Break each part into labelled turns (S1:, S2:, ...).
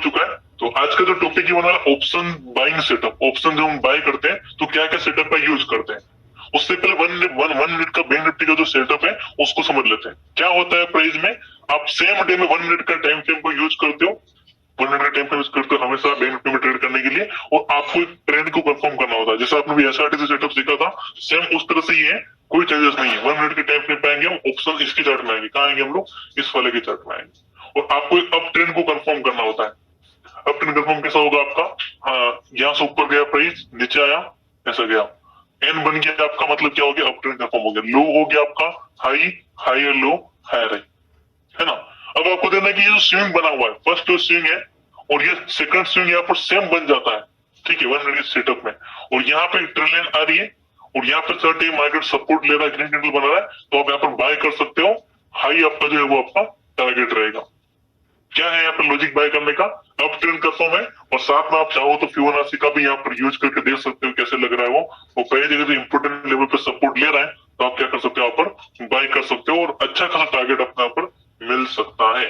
S1: चुका है। तो आज का जो टॉपिक है वो ऑप्शन बाइंग सेटअप। ऑप्शन जब हम बाय करते हैं तो क्या क्या सेटअप का यूज करते हैं, उससे पहले वन मिनट का बैंक निफ्टी का जो सेटअप है उसको समझ लेते हैं। क्या होता है प्राइस में, आप सेम डे में 1 मिनट का टाइम फ्रेम को यूज करते हो, 1 मिनट का टाइम फ्रेम यूज करते हो हमेशा बैंक निफ्टी में ट्रेड करने के लिए, और आपको एक ट्रेंड को कंफर्म करना होता है। जैसा आपने भी एसआरटी से सेटअप सीखा था, सेम उस तरह से ही है, कोई चेंजेस नहीं है। 1 मिनट के टाइम फ्रेम पे आएंगे हम, ऑप्शन इसके चार्ट में आएंगे, कहाँ आएंगे हम लोग, इस वाले के चार्ट में आएंगे, और आपको एक अप ट्रेंड को कंफर्म करना होता है। अप ट्रेंड कंफर्म कैसा होगा आपका, हाँ यहाँ से ऊपर गया प्राइस, नीचे आया, ऐसा गया, एन बन गया, आपका मतलब क्या हो गया, अप ट्रेंड कंफर्म हो गया। लो हो गया आपका high, higher low, higher high, है ना। अब आपको देना है कि ये जो स्विंग बना हुआ है, फर्स्ट जो स्विंग है और ये सेकंड स्विंग यहाँ पर सेम बन जाता है, ठीक है, 1 मिनट सेटअप में, और यहाँ पे ट्रेंड लाइन आ रही है और यहाँ पे सर्टेन मार्केट सपोर्ट ले रहा है, ग्रीन कैंडल बना रहा है, तो आप यहाँ पर बाय कर सकते हो। हाई आपका जो है वो आपका टारगेट रहेगा। क्या है यहाँ पर लॉजिक बाय करने का, अप ट्रेंड कंफर्म है, और साथ में आप चाहो तो फिबोनाची का भी यहाँ पर यूज करके देख सकते हो कैसे लग रहा है वो पहले जगह जो इंपोर्टेंट लेवल पे सपोर्ट ले रहा है, तो आप क्या कर सकते हो, यहाँ पर बाय कर सकते हो और अच्छा खासा टारगेट अपने यहाँ पर मिल सकता है।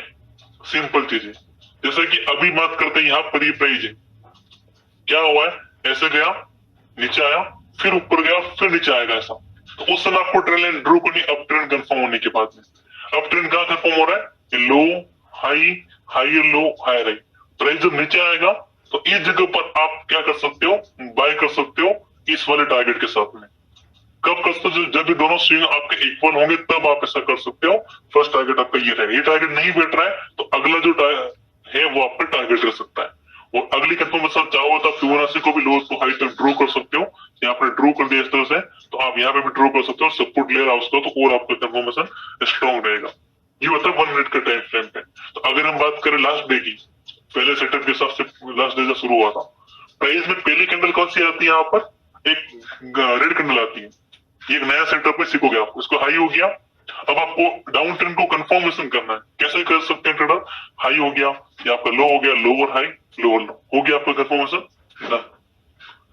S1: सिंपल चीज है। जैसे कि अभी बात करते हैं, यहाँ पर ये प्राइस है, क्या हुआ है, ऐसे गया, नीचे आया, फिर ऊपर गया, फिर नीचे आएगा ऐसा, तो उस समय आपको ट्रेंड लाइन ड्रॉ करनी अप ट्रेंड कंफर्म होने के बाद में। अप ट्रेंड कहाँ कंफर्म हो रहा है, low high, high low, high high, price जब नीचे आएगा तो इस जगह पर आप क्या कर सकते हो, बाय कर सकते हो इस वाले टारगेट के साथ में। कब कर सकते हो, जब भी दोनों स्विंग आपके इक्वल होंगे तब आप ऐसा कर सकते हो। फर्स्ट टारगेट आपका ये रहेगा, ये टारगेट नहीं बैठ रहा है तो अगला जो है वो आपका टारगेट रह सकता है। और अगली कंफर्मेशन चाहो तो फिबोनाची को भी लो तो हाई तक ड्रॉ कर सकते हो। यहाँ पर ड्रॉ कर दिया इस तरह से, तो आप यहाँ पे भी ड्रॉ कर सकते हो, सपोर्ट ले रहा है उसका, तो और आपका कंफर्मेशन स्ट्रॉन्ग रहेगा। ये होता है 1 मिनट का टाइम फ्रेम पे। तो अगर हम बात करें लास्ट डे की, पहले सेटअप के हिसाब से लास्ट डे जो शुरू हुआ था, प्राइस में पहली कैंडल कौन सी आती है, यहाँ पर एक रेड कैंडल आती है। ये एक नया सेटअप है, सीखोगे आप, इसको हाई हो गया। अब आपको डाउन ट्रेंड को कंफर्मेशन करना है, कैसे कर सकते हैं ट्रेडर, हाई हो गया, या आपका लो हो गया, लोअर हाई, लोअर लो हो गया आपका कंफर्मेशन।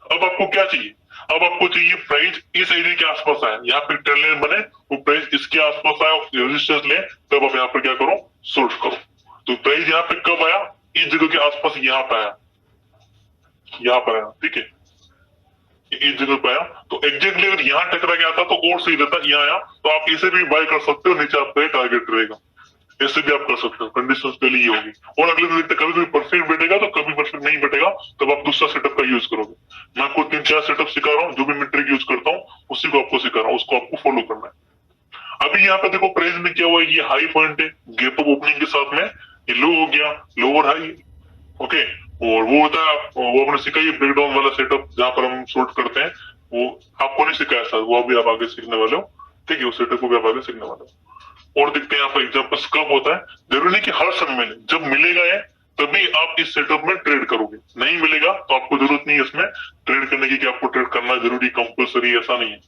S1: अब आपको क्या चाहिए, अब आपको चाहिए प्राइस इस एरिया के आसपास आए, यहाँ पे ट्रेंड लाइन बने, वो प्राइस इसके आसपास आए, रेजिस्टेंस ले, तब आप यहाँ पर क्या करो, शॉर्ट करो। तो प्राइस यहाँ पे कब आया, इस जगह के आसपास यहाँ पे आया, यहाँ पर आया, ठीक है, इस जगह पे आया, तो एग्जैक्टली अगर यहाँ टकरा गया था तो और सही रहता, यहाँ आया तो आप इसे भी बाय कर सकते हो, नीचे आपका टारगेट रहेगा, ऐसे भी आप कर सकते हो। कंडीशंस पहले ये होगी, और अगले दिन देखते कभी कभी परफेक्ट बैठेगा तो कभी परफेक्ट नहीं बैठेगा, तब आप दूसरा सेटअप का यूज करोगे। मैं आपको 3-4 सेटअप सिखा रहा हूँ, जो भी मैं ट्रिक यूज करता हूँ उसी को आपको सिखा रहा हूँ, उसको आपको फॉलो करना है। अभी यहाँ पे देखो प्राइस में क्या हुआ, ये हाई पॉइंट है, गैप अप ओपनिंग के साथ में ये लो हो गया, लोअर हाई, ओके। और वो होता है वो आपने सीखा ये ब्रेकडाउन वाला सेटअप जहां पर हम शॉर्ट करते हैं, वो आपको नहीं सिखाया था, वो अभी आप आगे सीखने वाले हो, ठीक है, उस सेटअप को भी आप आगे सीखने वाले हो। और देखते हैं यहाँ पर एग्जाम्पल्स कब होता है, जरूरी नहीं कि हर समय मिले, जब मिलेगा है तभी आप इस सेटअप में ट्रेड करोगे, नहीं मिलेगा तो आपको जरूरत नहीं है इसमें ट्रेड करने की, कि आपको ट्रेड करना जरूरी कंपल्सरी ऐसा नहीं है।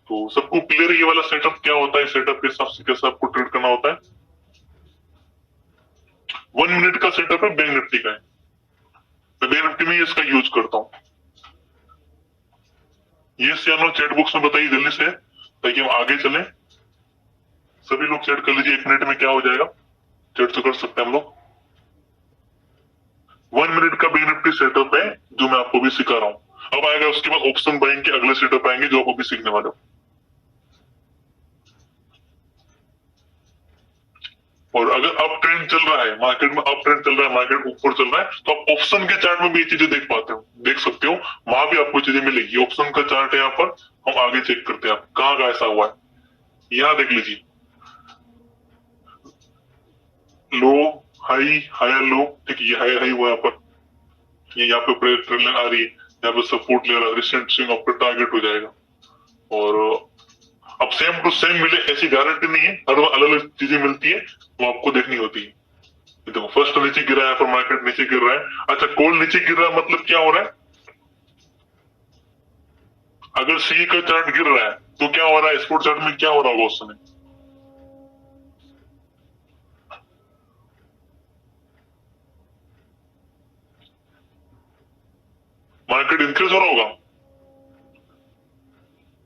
S1: तो सबको क्लियर ये वाला सेटअप क्या होता है, सेटअप के हिसाब से कैसे आपको ट्रेड करना होता है। 1 मिनट का सेटअप है, बैंक निफ्टी का है, मैं बैंक निफ्टी में इसका यूज करता हूँ। ये से हम लोग चैट बॉक्स में बताइए जल्दी से, ताकि हम आगे चलें। सभी लोग चैट कर लीजिए, 1 मिनट में क्या हो जाएगा, चैट तो कर सकते हैं हम लोग। 1 मिनट का बैंक निफ्टी सेटअप है जो मैं आपको भी सिखा रहा हूँ। अब आएगा उसके बाद ऑप्शन बाइंग के अगले सेटअप आएंगे जो आप अभी सीखने वाले हो। और अगर अप ट्रेंड चल रहा है मार्केट में, अप ट्रेंड चल रहा है, मार्केट ऊपर चल रहा है, तो आप ऑप्शन के चार्ट में भी ये चीजें देख पाते हो, देख सकते हो, वहां भी आपको चीजें मिलेगी। ऑप्शन का चार्ट है यहाँ पर, हम आगे चेक करते हैं आप कहाँ का ऐसा हुआ है। यहाँ देख लीजिए, लो हाई, हायर लो, ठीक है, ये हायर हाई हुआ यहाँ पर, ये यहाँ पे ट्रेंड लाइन आ रही है, यहाँ पे सपोर्ट ले रहा है, रिसेंट स्विंग आपका टारगेट हो जाएगा। और अब सेम टू सेम मिले ऐसी गारंटी नहीं है, हर अलग अलग चीजें मिलती है, वो आपको देखनी होती है। देखो फर्स्ट नीचे गिरा है, फिर मार्केट नीचे गिर रहा है, अच्छा कॉल नीचे गिर रहा है मतलब क्या हो रहा है, अगर सी का चार्ट गिर रहा है तो क्या हो रहा है, स्पोर्ट चार्ट में क्या हो रहा होगा उस समय, मार्केट इंक्रीज हो रहा होगा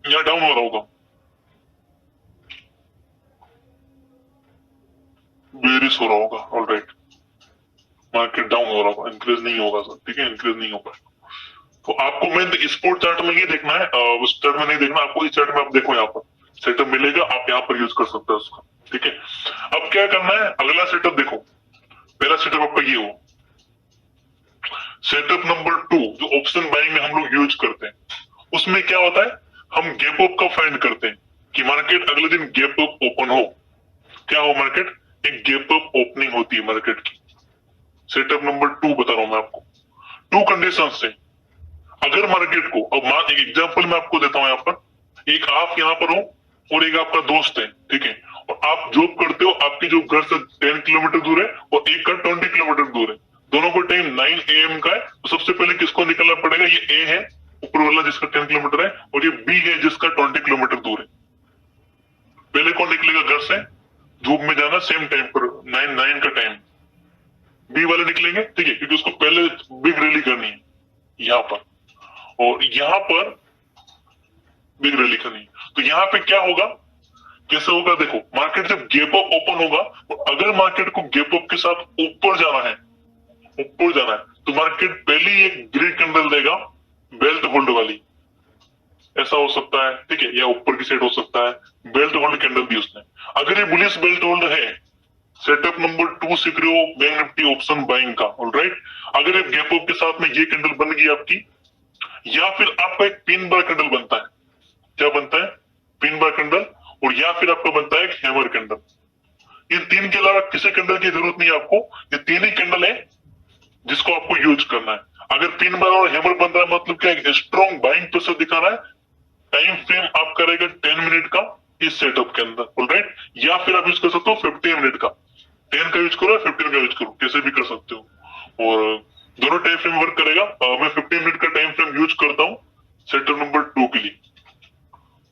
S1: या डाउन हो रहा होगा, बेरिश हो रहा होगा, ऑलराइट। मार्केट डाउन हो रहा होगा, इंक्रीज नहीं होगा सर, ठीक है, इंक्रीज नहीं होगा। तो आपको मेन स्पोर्ट चार्ट में ये देखना है, उस चार्ट में नहीं देखना आपको, इस चार्ट में आप देखो, यहाँ पर सेटअप मिलेगा, आप यहाँ पर यूज कर सकते हैं उसका, ठीक है। अब क्या करना है, अगला सेटअप देखो, पहला सेटअप आपका ये हो। सेटअप नंबर 2 जो ऑप्शन बाइंग में हम लोग यूज करते हैं, उसमें क्या होता है, हम गैप अप का फाइंड करते हैं कि मार्केट अगले दिन गैप अप ओपन हो, क्या हो मार्केट, एक गैप अप ओपनिंग होती है मार्केट की। सेटअप नंबर 2 बता रहा हूं मैं आपको, 2 कंडीशन से अगर मार्केट को, अब एक एग्जांपल मैं आपको देता हूं, यहाँ पर एक आप यहाँ पर हो और एक आपका दोस्त है, ठीक है, और आप जॉब करते हो, आपके जो घर से 10 किलोमीटर दूर है और एक का 20 किलोमीटर दूर है, दोनों को टाइम 9 AM का है, तो सबसे पहले किसको निकलना पड़ेगा, ये ए है ऊपर वाला जिसका 10 किलोमीटर है, और ये बी है जिसका 20 किलोमीटर दूर है। पहले कौन निकलेगा घर से, जॉब में जाना सेम टाइम पर, 9 का टाइम, बी वाले निकलेंगे, ठीक है, क्योंकि उसको पहले बिग रैली करनी है यहाँ पर, और यहाँ पर बिग रैली करनी है। तो यहाँ पे क्या होगा, कैसे होगा, देखो मार्केट जब गैप अप ओपन होगा, तो अगर मार्केट को गैप अप के साथ ऊपर जाना है, ऊपर जाना है, तो मार्केट पहले ही एक ग्रीन कैंडल देगा बेल्ट होल्ड वाली, ऐसा हो सकता है, ठीक है, या ऊपर की साइड हो सकता है, बेल्ट होल्ड कैंडल दी उसने। अगर ये बुलिश बेल्ट होल्ड है, सेटअप नंबर 2 सीख रहे हो बैंक निफ्टी ऑप्शन बाइंग का, ऑलराइट, अगर ये गैप अप के साथ में ये कैंडल बन गई आपकी, या फिर आपका एक पिन बार कैंडल बनता है, क्या बनता है, पिन बार कैंडल, और या फिर आपका बनता है एक हैमर कैंडल। इन तीन के अलावा किसी कैंडल की जरूरत नहीं है आपको, ये तीन ही कैंडल है जिसको आपको यूज करना है। अगर पिन बार और हैमर बन रहा है, मतलब क्या है, स्ट्रॉन्ग बाइंग प्रेशर दिखा रहा है, टाइम फ्रेम आपका रहेगा 10 मिनट का इस सेटअप के अंदर, ऑलराइट, या फिर आप यूज कर सकते हो 15 मिनट का, 10 का यूज करो, 15 का यूज करो, कैसे भी कर सकते हो, और दोनों टाइम फ्रेम वर्क करेगा। मैं 15 मिनट का टाइम फ्रेम यूज करता हूँ सेटअप नंबर 2 के लिए।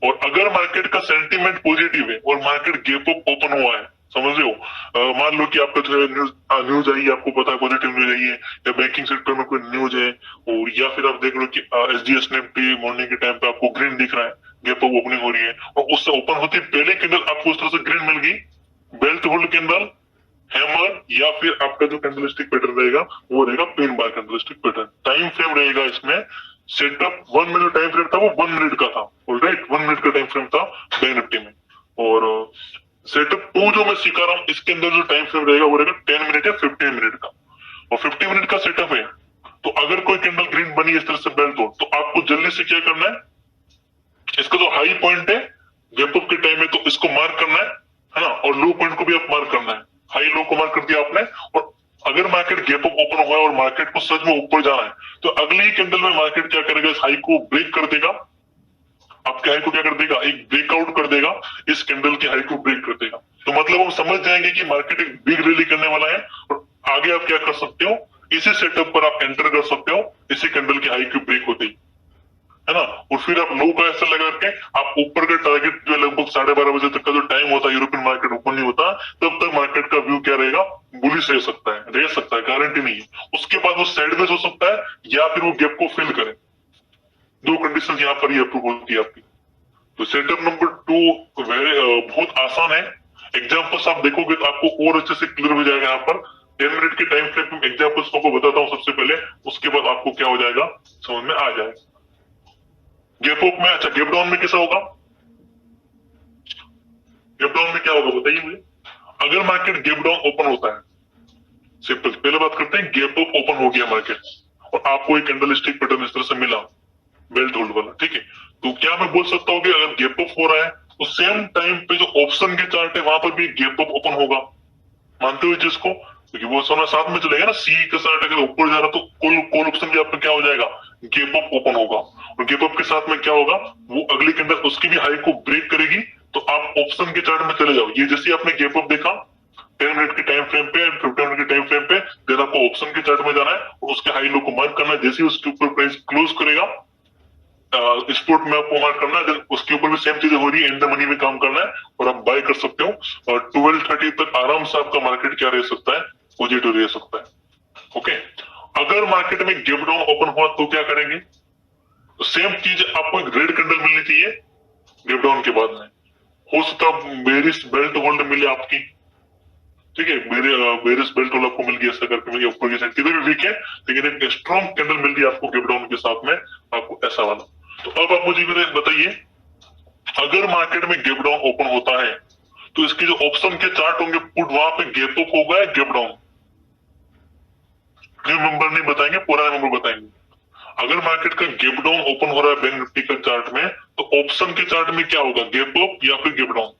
S1: और अगर मार्केट का सेंटीमेंट पॉजिटिव है और मार्केट गैप अप ओपन हुआ है, समझ रहे हो, मान लो कि आपका जो है न्यूज आई है, आपको पता है पॉजिटिव न्यूज आई है, या बैंकिंग सेक्टर में कोई न्यूज है, और या फिर आप देख लो कि एसजीएस निफ्टी मॉर्निंग के टाइम पे आपको ग्रीन दिख रहा है, गैप अप ओपनिंग हो रही है, और उससे ओपन होती पहले कैंडल आपको उस तरह से ग्रीन मिल गई, बेल्ट होल्ड कैंडल, हैमर, या फिर आपका जो कैंडलस्टिक पैटर्न रहेगा वो रहेगा pin bar candlestick pattern. Time frame रहेगा इसमें, सेटअप 1 मिनट टाइम फ्रेम था, वो 1 मिनट का था, ऑलराइट, 1 मिनट का टाइम फ्रेम था बैंक निफ्टी में। और सेटअप 2 जो मैं सिखा रहा हूँ, इसके अंदर जो टाइम फ्रेम रहेगा वो रहेगा 10 मिनट या 15 मिनट का, और 50 मिनट का सेटअप है। तो अगर कोई कैंडल ग्रीन बनी इस तरह से बेल्ट हो, तो आपको जल्दी से क्या करना है, इसका जो हाई पॉइंट है गैप अप के टाइम में, तो इसको मार्क करना है ना, और लो पॉइंट को भी आप मार्क करना है, हाई लो को मार्क कर दिया आपने। और अगर मार्केट गैप अप ओपन हुआ है और मार्केट को सच में ऊपर जाना है, तो अगली ही कैंडल में मार्केट क्या करेगा, इस हाई को ब्रेक कर देगा, आपके हाई को क्या कर देगा, एक ब्रेकआउट कर देगा, इस कैंडल के हाई को ब्रेक कर देगा। तो मतलब हम समझ जाएंगे कि मार्केट एक बिग रैली करने वाला है, और आगे आप क्या कर सकते हो, इसी सेटअप पर आप एंटर कर सकते हो, इसी कैंडल की हाई की ब्रेक होते ही, है ना, और फिर आप लो का ऐसा लगा के आप ऊपर का टारगेट जो लगभग 12:30 बजे तक का जो टाइम होता है, यूरोपियन मार्केट ओपन नहीं होता, तब तक मार्केट का व्यू क्या रहेगा, बुलिश रह सकता है, गारंटी नहीं है। उसके बाद वो साइडवेज हो सकता है, या फिर वो गैप को फिल करे, 2 कंडीशन यहाँ पर ही अप्रूव होती है आपकी। तो सेटअप नंबर 2 बहुत आसान है, एग्जाम्पल्स आप देखोगे तो आपको और अच्छे से क्लियर हो जाएगा। यहाँ पर 10 मिनट के टाइम फ्रेम में एग्जाम्पल्स को बताता हूँ सबसे पहले, उसके बाद आपको क्या हो जाएगा, समझ में आ जाएगा। गैप अप में, अच्छा गैप डाउन में कैसा होगा, गैप डाउन में क्या होगा बताइए मुझे। अगर मार्केट गैप डाउन ओपन होता है, सिंपल, पहले बात करते हैं, गैप अप ओपन हो गया मार्केट और आपको एक कैंडलस्टिक पैटर्न इस तरह से मिला बेल्ट होल्ड वाला, ठीक है, तो क्या मैं बोल सकता हूँ कि अगर गैप अप हो रहा है, तो सेम टाइम पे जो ऑप्शन के चार्ट है वहां पर भी गैप अप ओपन होगा, मानते हुए जिसको, क्योंकि वो सोना साथ में चलेगा ना, सी का चार्ट अगर ऊपर जा रहा तो कॉल ऑप्शन भी आपका क्या हो जाएगा, गैप अप ओपन होगा, और गैप अप के साथ में क्या होगा, वो अगली कैंडल उसकी भी हाई को ब्रेक करेगी, तो आप ऑप्शन के चार्ट में चले जाओ। ये जैसे आपने गैप अप देखा 10 मिनट के टाइम फ्रेम पे, 15 मिनट के टाइम फ्रेम पे, देन आपको ऑप्शन के चार्ट में जाना है और उसके हाई लो को मार्क करना है, जैसे ही उसके ऊपर प्राइस क्लोज करेगा, स्पोर्ट में आपको मार्क करना है, उसके ऊपर भी सेम चीजें हो रही है, इन द मनी में काम करना है, और आप बाय कर सकते हो, और 12:30 तक आराम से आपका मार्केट क्या रह सकता है, पॉजिटिव रह सकता है। ओके, अगर मार्केट में गैप डाउन ओपन हुआ तो क्या करेंगे, तो सेम चीज आपको एक रेड कैंडल मिलनी चाहिए गैप डाउन के बाद में, हो सकता है बेरिश बेल्ट होल्ड मिले आपकी, ठीक है, मेरे बेरिस बेल्ट वाला आपको मिल गया, ऐसा करके मिल गया ऊपर की साइड, किधर भी वीक है लेकिन एक स्ट्रॉन्ग कैंडल मिल गया आपको गैप डाउन के साथ में, आपको ऐसा वाला। तो अब आप मुझे मेरे बताइए, अगर मार्केट में गैप डाउन ओपन होता है तो इसके जो ऑप्शन के चार्ट होंगे पुट, वहां पे गैप अप होगा या गैप डाउन? नंबर नहीं बताएंगे, पूरा नंबर बताएंगे। अगर मार्केट का गैप डाउन ओपन हो रहा है बैंक निफ्टी का चार्ट में, तो ऑप्शन के चार्ट में क्या होगा, गैप अप या फिर गैप डाउन?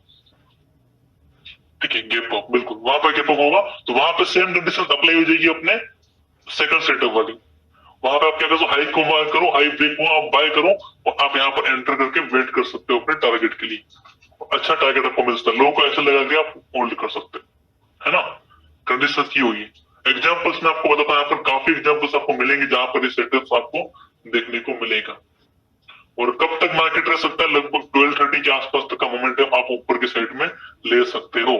S1: ठीक है, गैप अप, बिल्कुल वहां पर गैप अप होगा। तो वहां पे सेम कंडीशन अप्लाई हो जाएगी अपने सेकंड सेटअप वाली। वहां पे आप क्या करो, हाई को बाय करो, हाई ब्रेक हुआ आप बाय करो, और आप यहाँ पर एंटर करके वेट कर सकते हो अपने टारगेट के लिए। अच्छा टारगेट आपको मिल सकता है, लो को ऐसे लगा के आप होल्ड कर सकते है ना। कंडीशन की हुई है। एग्जाम्पल्स में आपको बताता हूँ, यहाँ पर काफी एग्जाम्पल्स आपको मिलेंगे जहां पर ये सेटअप्स आपको देखने को मिलेगा। और कब तक मार्केट रह सकता है, लगभग 12:30 के आसपास तक का मोमेंटम आप ऊपर की साइड में ले सकते हो,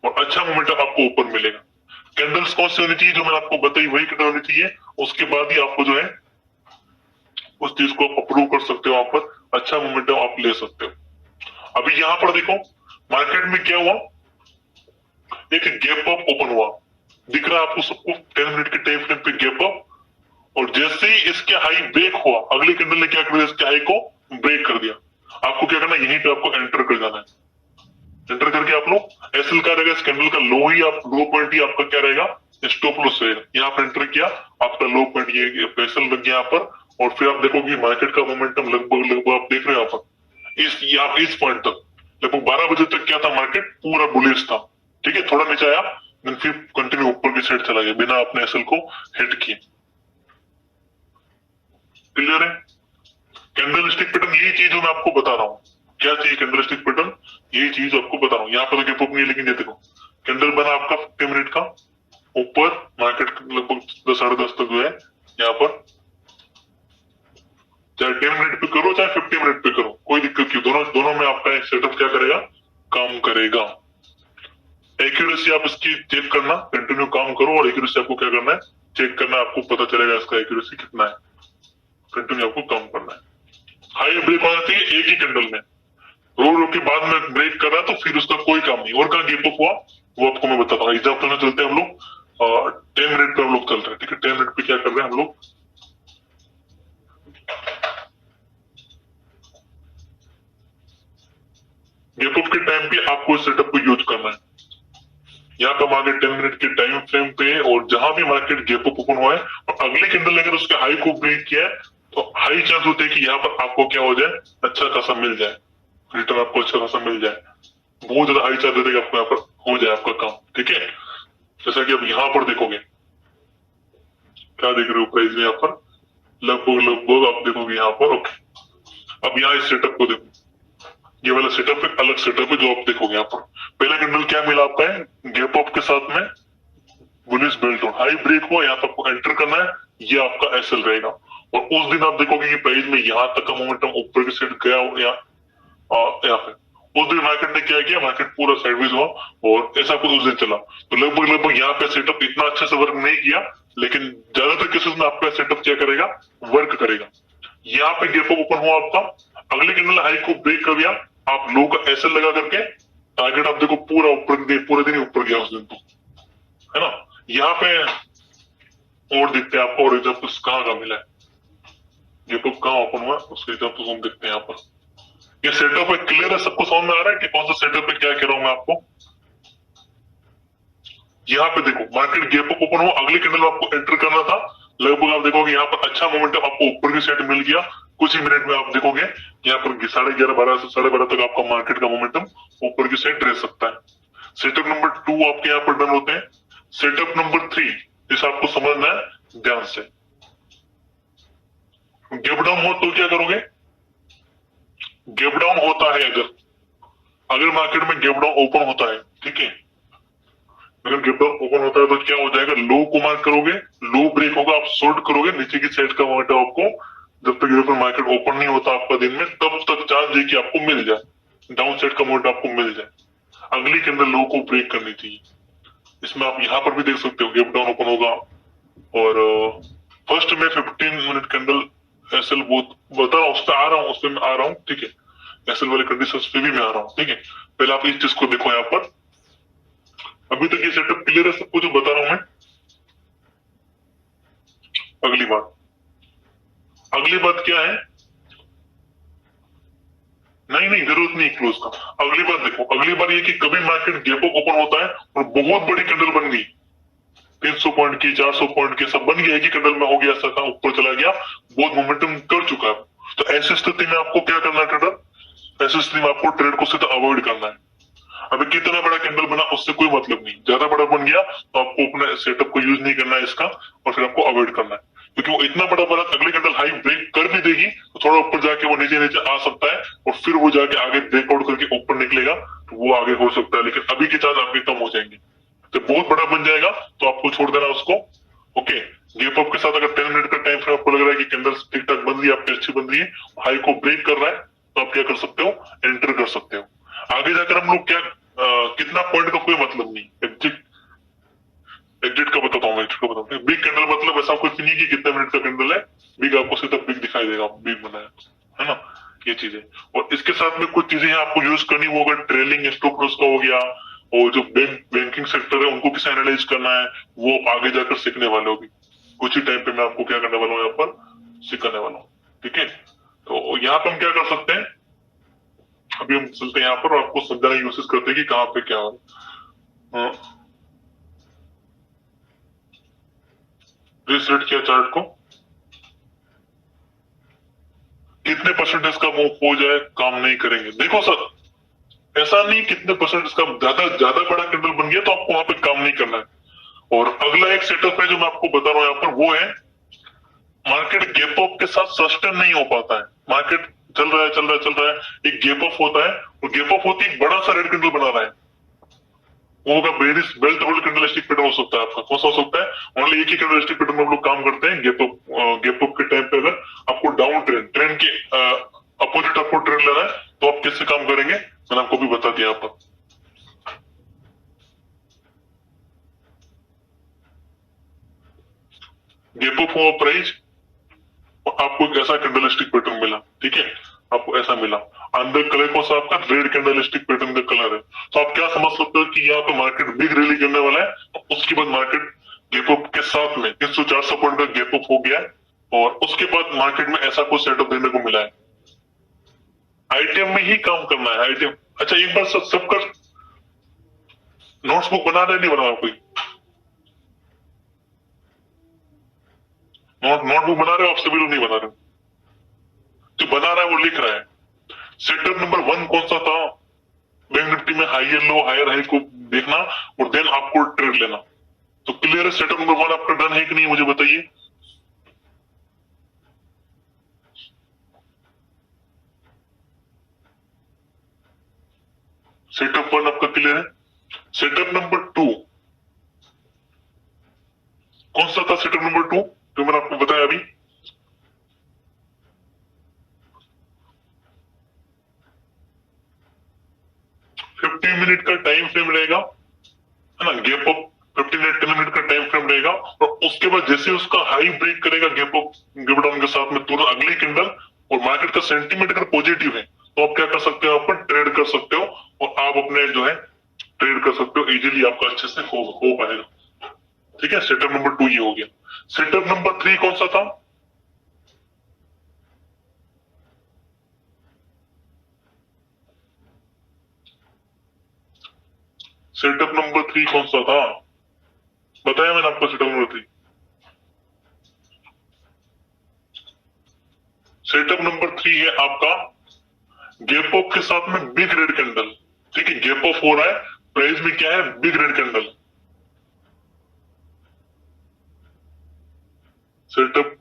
S1: और अच्छा मोमेंटम आपको ऊपर मिलेगा। कैंडल्स कौन सी होनी चाहिए, जो मैंने आपको बताई वही कैंडल होनी चाहिए, उसके बाद ही आपको जो है उस चीज को अप्रूव कर सकते हो, वहां पर अच्छा मोमेंटम आप ले सकते हो। अभी यहाँ पर देखो मार्केट में क्या हुआ, एक गैप अप ओपन हुआ, दिख रहा है आपको सबको 10 मिनट के टाइम फ्रेम पे गैप अप, और जैसे ही इसके हाई ब्रेक हुआ, अगली कैंडल ने क्या कर दिया, इसके हाई को ब्रेक कर दिया। आपको क्या करना है, यहीं पे आपको एंटर कर जाना है। एंटर करके आप लोग एसएल का रहेगा, इस कैंडल का लो ही, आप लो पॉइंट ही आपका क्या रहेगा, स्टॉप लॉस रहेगा। यहाँ पर एंटर किया, आपका लो पॉइंट ये एसएल लग गया यहाँ पर, और फिर आप देखोगे मार्केट का मोमेंटम लगभग आप देख रहे हो यहाँ पर इस पॉइंट तक, लगभग 12 बजे तक क्या था, मार्केट पूरा बुलिश था। ठीक है, थोड़ा नीचे आया, फिर कंटिन्यू ऊपर की साइड चला गया बिना अपने एसएल को हिट किए। क्लियर है? कैंडल स्टिक पैटर्न यही चीज जो मैं आपको बता रहा हूँ। क्या चाहिए कैंडल स्टिक पैटर्न, यही चीज आपको बता रहा हूँ। यहाँ पर तो गैप अप नहीं है, लेकिन ये देखो कैंडल बना आपका 50 मिनट का ऊपर, मार्केट लगभग 10 साढ़े 10 तक जो है यहाँ पर, चाहे 10 मिनट पे करो चाहे 50 मिनट पे करो, कोई दिक्कत क्यों, दोनों में आपका एक सेटअप क्या करेगा, काम करेगा। एक्यूरेसी आप इसकी चेक करना, कंटिन्यू काम करो, और एक्यूरेसी आपको क्या करना है, चेक करना है, आपको पता चलेगा इसका एक्यूरेसी कितना है। कंटिन्यू आपको काम करना है। हाई ब्रेक होना चाहिए एक ही कैंडल में, रो के बाद में ब्रेक कर रहा तो फिर उसका कोई काम नहीं। और कहाँ गैप अप हुआ वो आपको मैं बताता हूँ। एग्जाम्पल में चलते हैं हम लोग, 10 मिनट पे हम लोग चल रहे हैं। ठीक है, 10 मिनट पे क्या कर रहे हैं हम लोग, गैप अप के टाइम पे आपको इस सेटअप को यूज करना है। यहाँ पे आगे 10 मिनट के टाइम फ्रेम पे, और जहां भी मार्केट गैप अप ओपन हुआ है और अगले कैंडल अगर उसके हाई को ब्रेक किया है, तो हाई चांस होते हैं कि यहाँ पर आपको क्या हो जाए, अच्छा खासा मिल जाए, रिटर्न आपको अच्छा खासा मिल जाए। बहुत ज्यादा हाई चांस होते हैं कि आपको यहाँ पर हो जाए आपका काम। ठीक है, जैसा कि अब यहाँ पर देखोगे, क्या देख रहे हो प्राइस में, यहाँ पर लगभग आप देखोगे यहाँ पर। ओके, अब यहाँ इस सेटअप को देखो, ये वाला सेटअप एक अलग सेटअप है जो आप देखोगे यहाँ पर। पहला कैंडल क्या मिला आपका है, गैप अप के साथ में bullish belt on, high break हुआ, यहाँ तक आपको एंटर करना है, ये आपका एसएल रहेगा। और उस दिन आप देखोगे कि प्राइस में यहाँ तक का मोमेंटम ऊपर की साइड गया यहाँ पे। उस दिन मार्केट ने क्या किया, मार्केट पूरा साइडवेज हुआ, और ऐसा कुछ उस दिन चला। तो लगभग यहाँ पे सेटअप इतना अच्छे से वर्क नहीं किया, लेकिन ज्यादातर केसेस में आपका सेटअप क्या करेगा, वर्क करेगा। यहाँ पे गैप अप ओपन हुआ आपका, अगले कैंडल हाई को ब्रेक कर दिया, आप लो का एसएल लगा करके टारगेट आप देखो पूरा ऊपर, पूरे दिन ऊपर गया उस दिन तो, है ना। यहाँ पे और देखते हैं आपको, और एग्जाम्पल्स कहाँ का मिला है, गैप अप कहाँ ओपन हुआ उसके एग्जाम्पल्स हम देखते हैं यहाँ पर। ये सेटअप है, क्लियर है, सबको समझ में आ रहा है कि कौन सा सेटअप है, क्या कह रहा हूं मैं आपको। यहाँ पे देखो मार्केट गैप अप ओपन हुआ, अगले कैंडल में आपको एंटर करना था, लगभग आप देखोगे यहाँ पर अच्छा मोमेंटम आपको ऊपर की साइड मिल गया। कुछ ही मिनट में आप देखोगे यहाँ पर 11:30 12 से 12:30 तक आपका मार्केट का मोमेंटम ऊपर की साइड रह सकता है। सेटअप नंबर 2 आपके यहाँ पर डन होते हैं। सेटअप नंबर 3 इसे आपको समझना है ध्यान से। गैप डाउन हो तो क्या करोगे, गैप डाउन होता है, अगर मार्केट में गैप डाउन ओपन होता है, ठीक है, अगर गैप डाउन ओपन होता है तो क्या हो जाएगा, लो को मार्क करोगे, लो ब्रेक होगा, आप शॉर्ट करोगे, नीचे की साइड का मोमेंटम आपको जब तक यूरोपियन मार्केट ओपन नहीं होता आपका दिन में, तब तक चांस है कि आपको मिल जाए, डाउन साइड का मोमेंटम आपको मिल जाए। अगली के अंदर लो को ब्रेक करनी चाहिए। इसमें आप यहाँ पर भी देख सकते हो गैप डाउन ओपन होगा, और फर्स्ट में 15 मिनट कैंडल एसएल बहुत बता रहा हूँ, उस पर आ रहा हूँ, उस पर मैं आ रहा हूँ। ठीक है, एसएल वाले कंडीशन पे भी मैं आ रहा हूँ। ठीक है, पहले आप इस चीज को देखो यहाँ पर, अभी तक ये सेटअप क्लियर है सबको जो बता रहा हूं मैं? अगली बात क्या है? नहीं नहीं, जरूरत नहीं क्लोज का। अगली बार देखो, अगली बार ये कि कभी मार्केट गैप अप ओपन होता है और बहुत बड़ी कैंडल बन गई, 300 पॉइंट की, 400 पॉइंट की, सब बन गया, कि कैंडल में हो गया, ऐसा था, ऊपर चला गया, बहुत मोमेंटम कर चुका है, तो ऐसी स्थिति में आपको क्या करना है ट्रेडर? ऐसी स्थिति में आपको ट्रेड को सीधा अवॉइड करना है। अभी कितना बड़ा कैंडल बना उससे कोई मतलब नहीं, ज्यादा बड़ा बन गया तो आपको अपने सेटअप को यूज नहीं करना है इसका, और फिर आपको अवॉइड करना है, क्योंकि वो इतना बड़ा बना, अगली कैंडल हाई ब्रेक कर भी देगी तो थोड़ा ऊपर जाके वो नीचे नीचे आ सकता है, और फिर वो जाके आगे ब्रेकआउट करके ऊपर निकलेगा, तो वो आगे हो सकता है, लेकिन अभी के चार्ज आपके कम हो जाएंगे। तो बहुत बड़ा बन जाएगा तो आपको छोड़ देना उसको। ओके, गैप अप के साथ अगर 10 मिनट का टाइम फ्रेम आपको लग रहा है कि कैंडल ठीक ठाक बन रही है, आपकी अच्छी बन रही है, हाई को ब्रेक कर रहा है, तो आप क्या कर सकते हो? एंटर कर सकते हो। आगे जाकर हम लोग क्या कितना पॉइंट का कोई मतलब नहीं, एग्जिट एग्जिट का बताता हूँ, एग्जिट का बताता हूँ। बिग कैंडल मतलब ऐसा कुछ नहीं कि कितने मिनट का कैंडल है, बिग आपको सीधा बिग दिखाई देगा, बिग बनाया, है ना, ये चीजें। और इसके साथ में कुछ चीजें आपको यूज करनी, वो अगर ट्रेलिंग स्टॉप लॉस का हो गया, और जो बैंकिंग सेक्टर है उनको किसे एनालाइज करना है, वो आप आगे जाकर सीखने वाले हो भी। कुछ ही टाइम पे मैं आपको क्या करने वाला हूँ यहाँ पर, सिखाने वाला हूँ, ठीक है। तो यहाँ पे हम क्या कर सकते हैं, अभी हम चलते हैं यहाँ पर और आपको समझाने की कोशिश करते हैं कि कहाँ पे क्या हो। रीसेट किया चार्ट को, कितने परसेंटेज का मूव हो जाए काम नहीं करेंगे। देखो सर, ऐसा नहीं कितने परसेंटेज का, ज्यादा ज्यादा बड़ा कैंडल बन गया तो आपको वहां पे काम नहीं करना है। और अगला एक सेटअप है जो मैं आपको बता रहा हूं यहाँ पर, वो है मार्केट गैप अप के साथ सस्टेन नहीं हो पाता है। मार्केट चल रहा है चल रहा है चल रहा है, एक गैप अप होता है, और गैप अप होती एक बड़ा सा रेड कैंडल बना रहा है, वो होगा bearish belt hold candlestick pattern हो सकता है आपका। कौन सा हो सकता है? ओनली एक ही कैंडलस्टिक पैटर्न में हम लोग काम करते हैं। गैप अप के टाइम पे अगर आपको डाउन ट्रेंड के अपोजिट आपको ट्रेंड लेना है तो आप किससे काम करेंगे, मैंने आपको भी बता दिया यहाँ पर। गैप अप हुआ प्राइस, आपको एक ऐसा कैंडलस्टिक पैटर्न मिला, ठीक है, आपको ऐसा मिला, अंदर कलर कौन सा आपका? रेड कैंडलस्टिक पैटर्न का कलर है, तो आप क्या समझ सकते हो कि यहाँ पे मार्केट बिग रैली करने वाला है, तो उसके बाद मार्केट गैप अप के साथ में 300-400 पॉइंट का गैप अप हो गया है, और उसके बाद मार्केट में ऐसा कुछ सेटअप देखने को मिला है। आईटीएम में ही काम करना है, आईटीएम। अच्छा एक बार सबका नोट्सबुक बना रहे नहीं बना कोई? नोटबुक बना रहे हो आप सभी लोग? नहीं बना रहे? जो बना रहा है वो लिख रहा है। सेटअप नंबर 1 कौन सा था? बैंक निफ्टी में हायर लो हायर हाई को देखना और देन आपको ट्रेड लेना। तो क्लियर है, सेटअप नंबर 1 आपका डन है कि नहीं, मुझे बताइए। सेटअप 1 आपका क्लियर है। सेटअप नंबर 2 कौन सा था? सेटअप नंबर 2 जो मैंने आपको बताया अभी, फिफ्टी मिनट का टाइम फ्रेम रहेगा, है ना, गैप अप 15 मिनट का टाइम फ्रेम रहेगा, और उसके बाद जैसे उसका हाई ब्रेक करेगा गैप अप गैप डाउन के साथ में, तुरंत अगली कैंडल, और मार्केट का सेंटीमेंट अगर पॉजिटिव है तो आप क्या कर सकते हो, आप ट्रेड कर सकते हो, और आप अपने जो है ट्रेड कर सकते हो, इजीली आपका अच्छे से हो पाएगा। ठीक है, सेटअप नंबर 2 ये हो गया। सेटअप नंबर 3 कौन सा था? सेटअप नंबर 3 कौन सा था? बताया मैंने आपको सेटअप नंबर 3। सेटअप नंबर 3 है आपका गैप अप के साथ में बिग रेड कैंडल। ठीक है, गैप अप हो रहा है, प्राइस में क्या है? Big red candle. Setup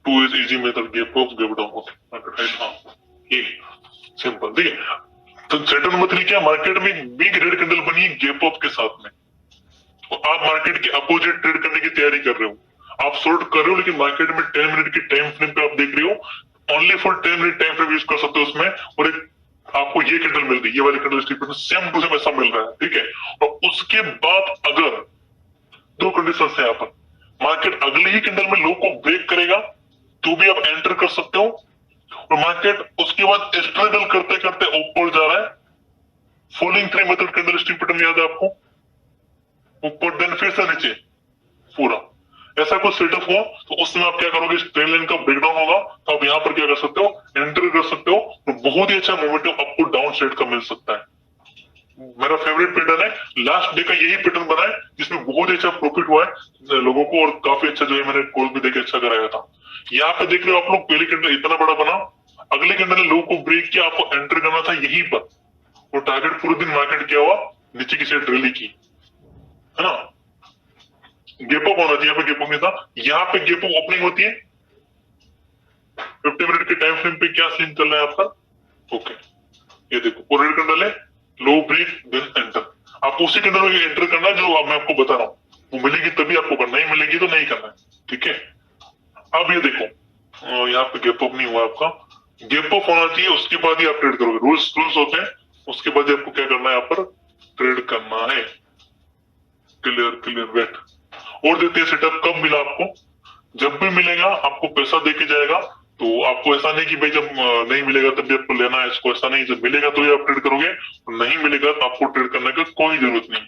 S1: 2 is easy method, gap up gap down, market height. हाँ, ये सिंपल। ठीक है, तो सेटअप नंबर 3 क्या? मार्केट में बिग रेड कैंडल बनी है गैप अप के साथ में, तो आप मार्केट के अपोजिट ट्रेड करने की तैयारी कर रहे हो, आप शॉर्ट कर रहे हो, लेकिन मार्केट में 10 मिनट की टाइम फ्रेम पे आप देख रहे हो, only for 10 minute time frame use कर सकते हो उसमें, और एक आपको ये कैंडल मिल रही है, ये वाली candle stick same to same ऐसा मिल रहा है। ठीक है, और उसके बाद अगर दो कंडीशन है यहाँ पर, मार्केट अगली ही कैंडल में लो को ब्रेक करेगा तो भी आप एंटर कर सकते हो, और मार्केट उसके बाद स्ट्रगल करते करते ऊपर जा रहा है, falling three method candle stick pattern याद है आपको? ऊपर देन फिर से नीचे पूरा, ऐसा कुछ सेटअप हो तो उस समय आप क्या करोगे, ट्रेन लाइन का ब्रेकडाउन होगा तो आप यहाँ पर क्या कर सकते हो, एंटर कर सकते हो, तो बहुत ही अच्छा मोमेंटम आपको डाउन साइड का मिल सकता है। मेरा फेवरेट पैटर्न है, लास्ट डे का यही पैटर्न बना है जिसमें बहुत ही अच्छा प्रॉफिट हुआ है लोगों को, और काफी अच्छा जो है मैंने कॉल भी देके अच्छा कराया था। यहाँ पे देख रहे हो आप लोग, पहले कैंडल इतना बड़ा बना, अगले कैंडल ने लोगों को ब्रेक किया, आपको एंटर करना था यहीं पर, और टारगेट पूरे दिन मार्केट क्या हुआ, नीचे की साइड रैली की, है ना। गैप अप होना चाहिए, यहाँ पे गैप अप नहीं था, यहाँ पे गैप अप ओपनिंग होती है। 50 मिनट के टाइम फ्रेम पे क्या सीन चल रहा है आपका, ओके ये देखो रेड कैंडल है, लो ब्रेक देन एंटर, आप उसी कैंडल में एंटर करना जो अब मैं आपको बता रहा हूँ, वो मिलेगी तभी आपको करना, नहीं मिलेगी तो नहीं करना है, ठीक है। अब ये देखो यहाँ पे गैप अप नहीं हुआ आपका, गैप अप होना चाहिए उसके बाद ही आप ट्रेड करोगे, रूल्स रूल्स होते हैं, उसके बाद आपको क्या करना है, यहाँ पर ट्रेड करना है। क्लियर क्लियर वेट, और देते हैं सेटअप कब मिला आपको, जब भी मिलेगा आपको पैसा देके जाएगा, तो आपको ऐसा नहीं कि भाई जब नहीं मिलेगा तब भी आपको लेना है इसको, ऐसा नहीं, जब मिलेगा तो ही आप ट्रेड करोगे, नहीं मिलेगा तो आपको ट्रेड करने का कोई जरूरत नहीं,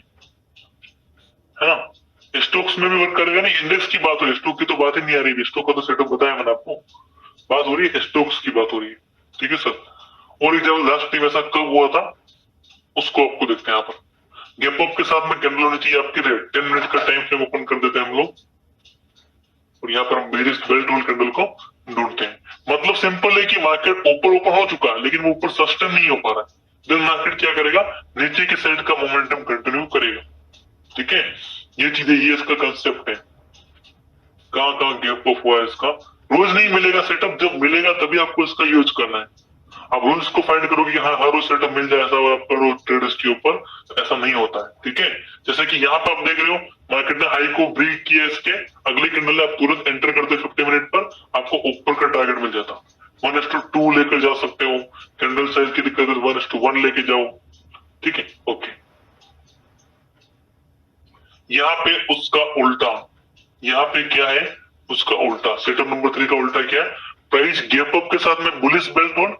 S1: है ना। स्टॉक्स में भी वर्क करेगा नहीं, इंडेक्स की बात हो रही है, स्टॉक की तो बात ही नहीं आ रही, स्टॉक का तो सेटअप बताया मैंने आपको, बात हो रही है स्टॉक्स की बात हो रही है, ठीक है सर। और एक जब लास्ट टाइम ऐसा कब हुआ था उसको आपको देखते हैं, यहाँ पर गैप अप के साथ में कैंडल होनी चाहिए आपकी रेड, 10 मिनट का टाइम फ्रेम ओपन कर देते हैं हम लोग, और यहाँ पर हम बेरिश बेल टूल कैंडल को ढूंढते हैं। मतलब सिंपल है कि मार्केट ऊपर ऊपर हो चुका है लेकिन वो ऊपर सस्टेन नहीं हो पा रहा है, देन मार्केट क्या करेगा, नीचे की साइड का मोमेंटम कंटिन्यू करेगा, ठीक है। ये चीजें, ये इसका कंसेप्ट है, कहाँ कहाँ गैप अप हुआ है इसका, रोज नहीं मिलेगा सेटअप, जब मिलेगा तभी आपको इसका यूज करना है। आप रोज को फाइंड करोगे कि हाँ हर रोज सेटअप मिल जाए, ऐसा आप करो ट्रेडर्स के ऊपर, ऐसा नहीं होता है, ठीक है। जैसे कि यहाँ पे आप देख रहे हो मार्केट ने हाई को ब्रेक किया, इसके अगले कैंडल में आप तुरंत एंटर करते 50 मिनट पर, आपको ऊपर का टारगेट मिल जाता, 1:2 लेकर जा सकते हो, कैंडल साइज की दिक्कत है 1:1 लेके जाओ, ठीक है ओके। यहाँ पे उसका उल्टा, यहाँ पे क्या है उसका उल्टा, सेटअप नंबर 3 का उल्टा क्या है, प्राइस गैप अप के साथ में bullish belt on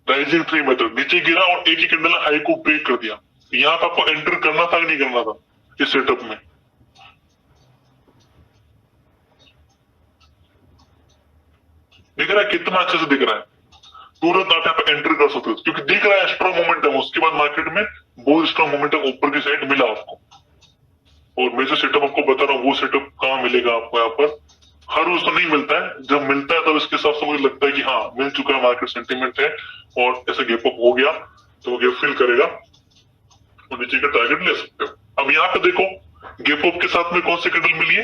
S1: rising tree method, नीचे गिरा और एक ही कैंडल हाई को ब्रेक कर दिया, यहाँ पे आपको एंटर करना था कि नहीं करना था इस सेटअप में, दिख रहा है कितना अच्छे से दिख रहा है, तुरंत आप यहाँ पे एंटर कर सकते हो क्योंकि दिख रहा है स्ट्रॉन्ग मोमेंटम, उसके बाद मार्केट में बहुत स्ट्रॉन्ग मोमेंटम ऊपर की साइड मिला आपको। और मैं जो सेटअप आपको बता रहा हूँ वो सेटअप कहाँ मिलेगा आपको, यहाँ पर हर रोज तो नहीं मिलता है, जब मिलता है तब इसके हिसाब से मुझे लगता है कि हाँ मिल चुका है, मार्केट सेंटीमेंट है और ऐसा गैप अप हो गया तो वो गैप फिल करेगा और नीचे का टारगेट ले सकते हो। अब यहाँ पे देखो गैप अप के साथ में कौन सी कैंडल मिली है,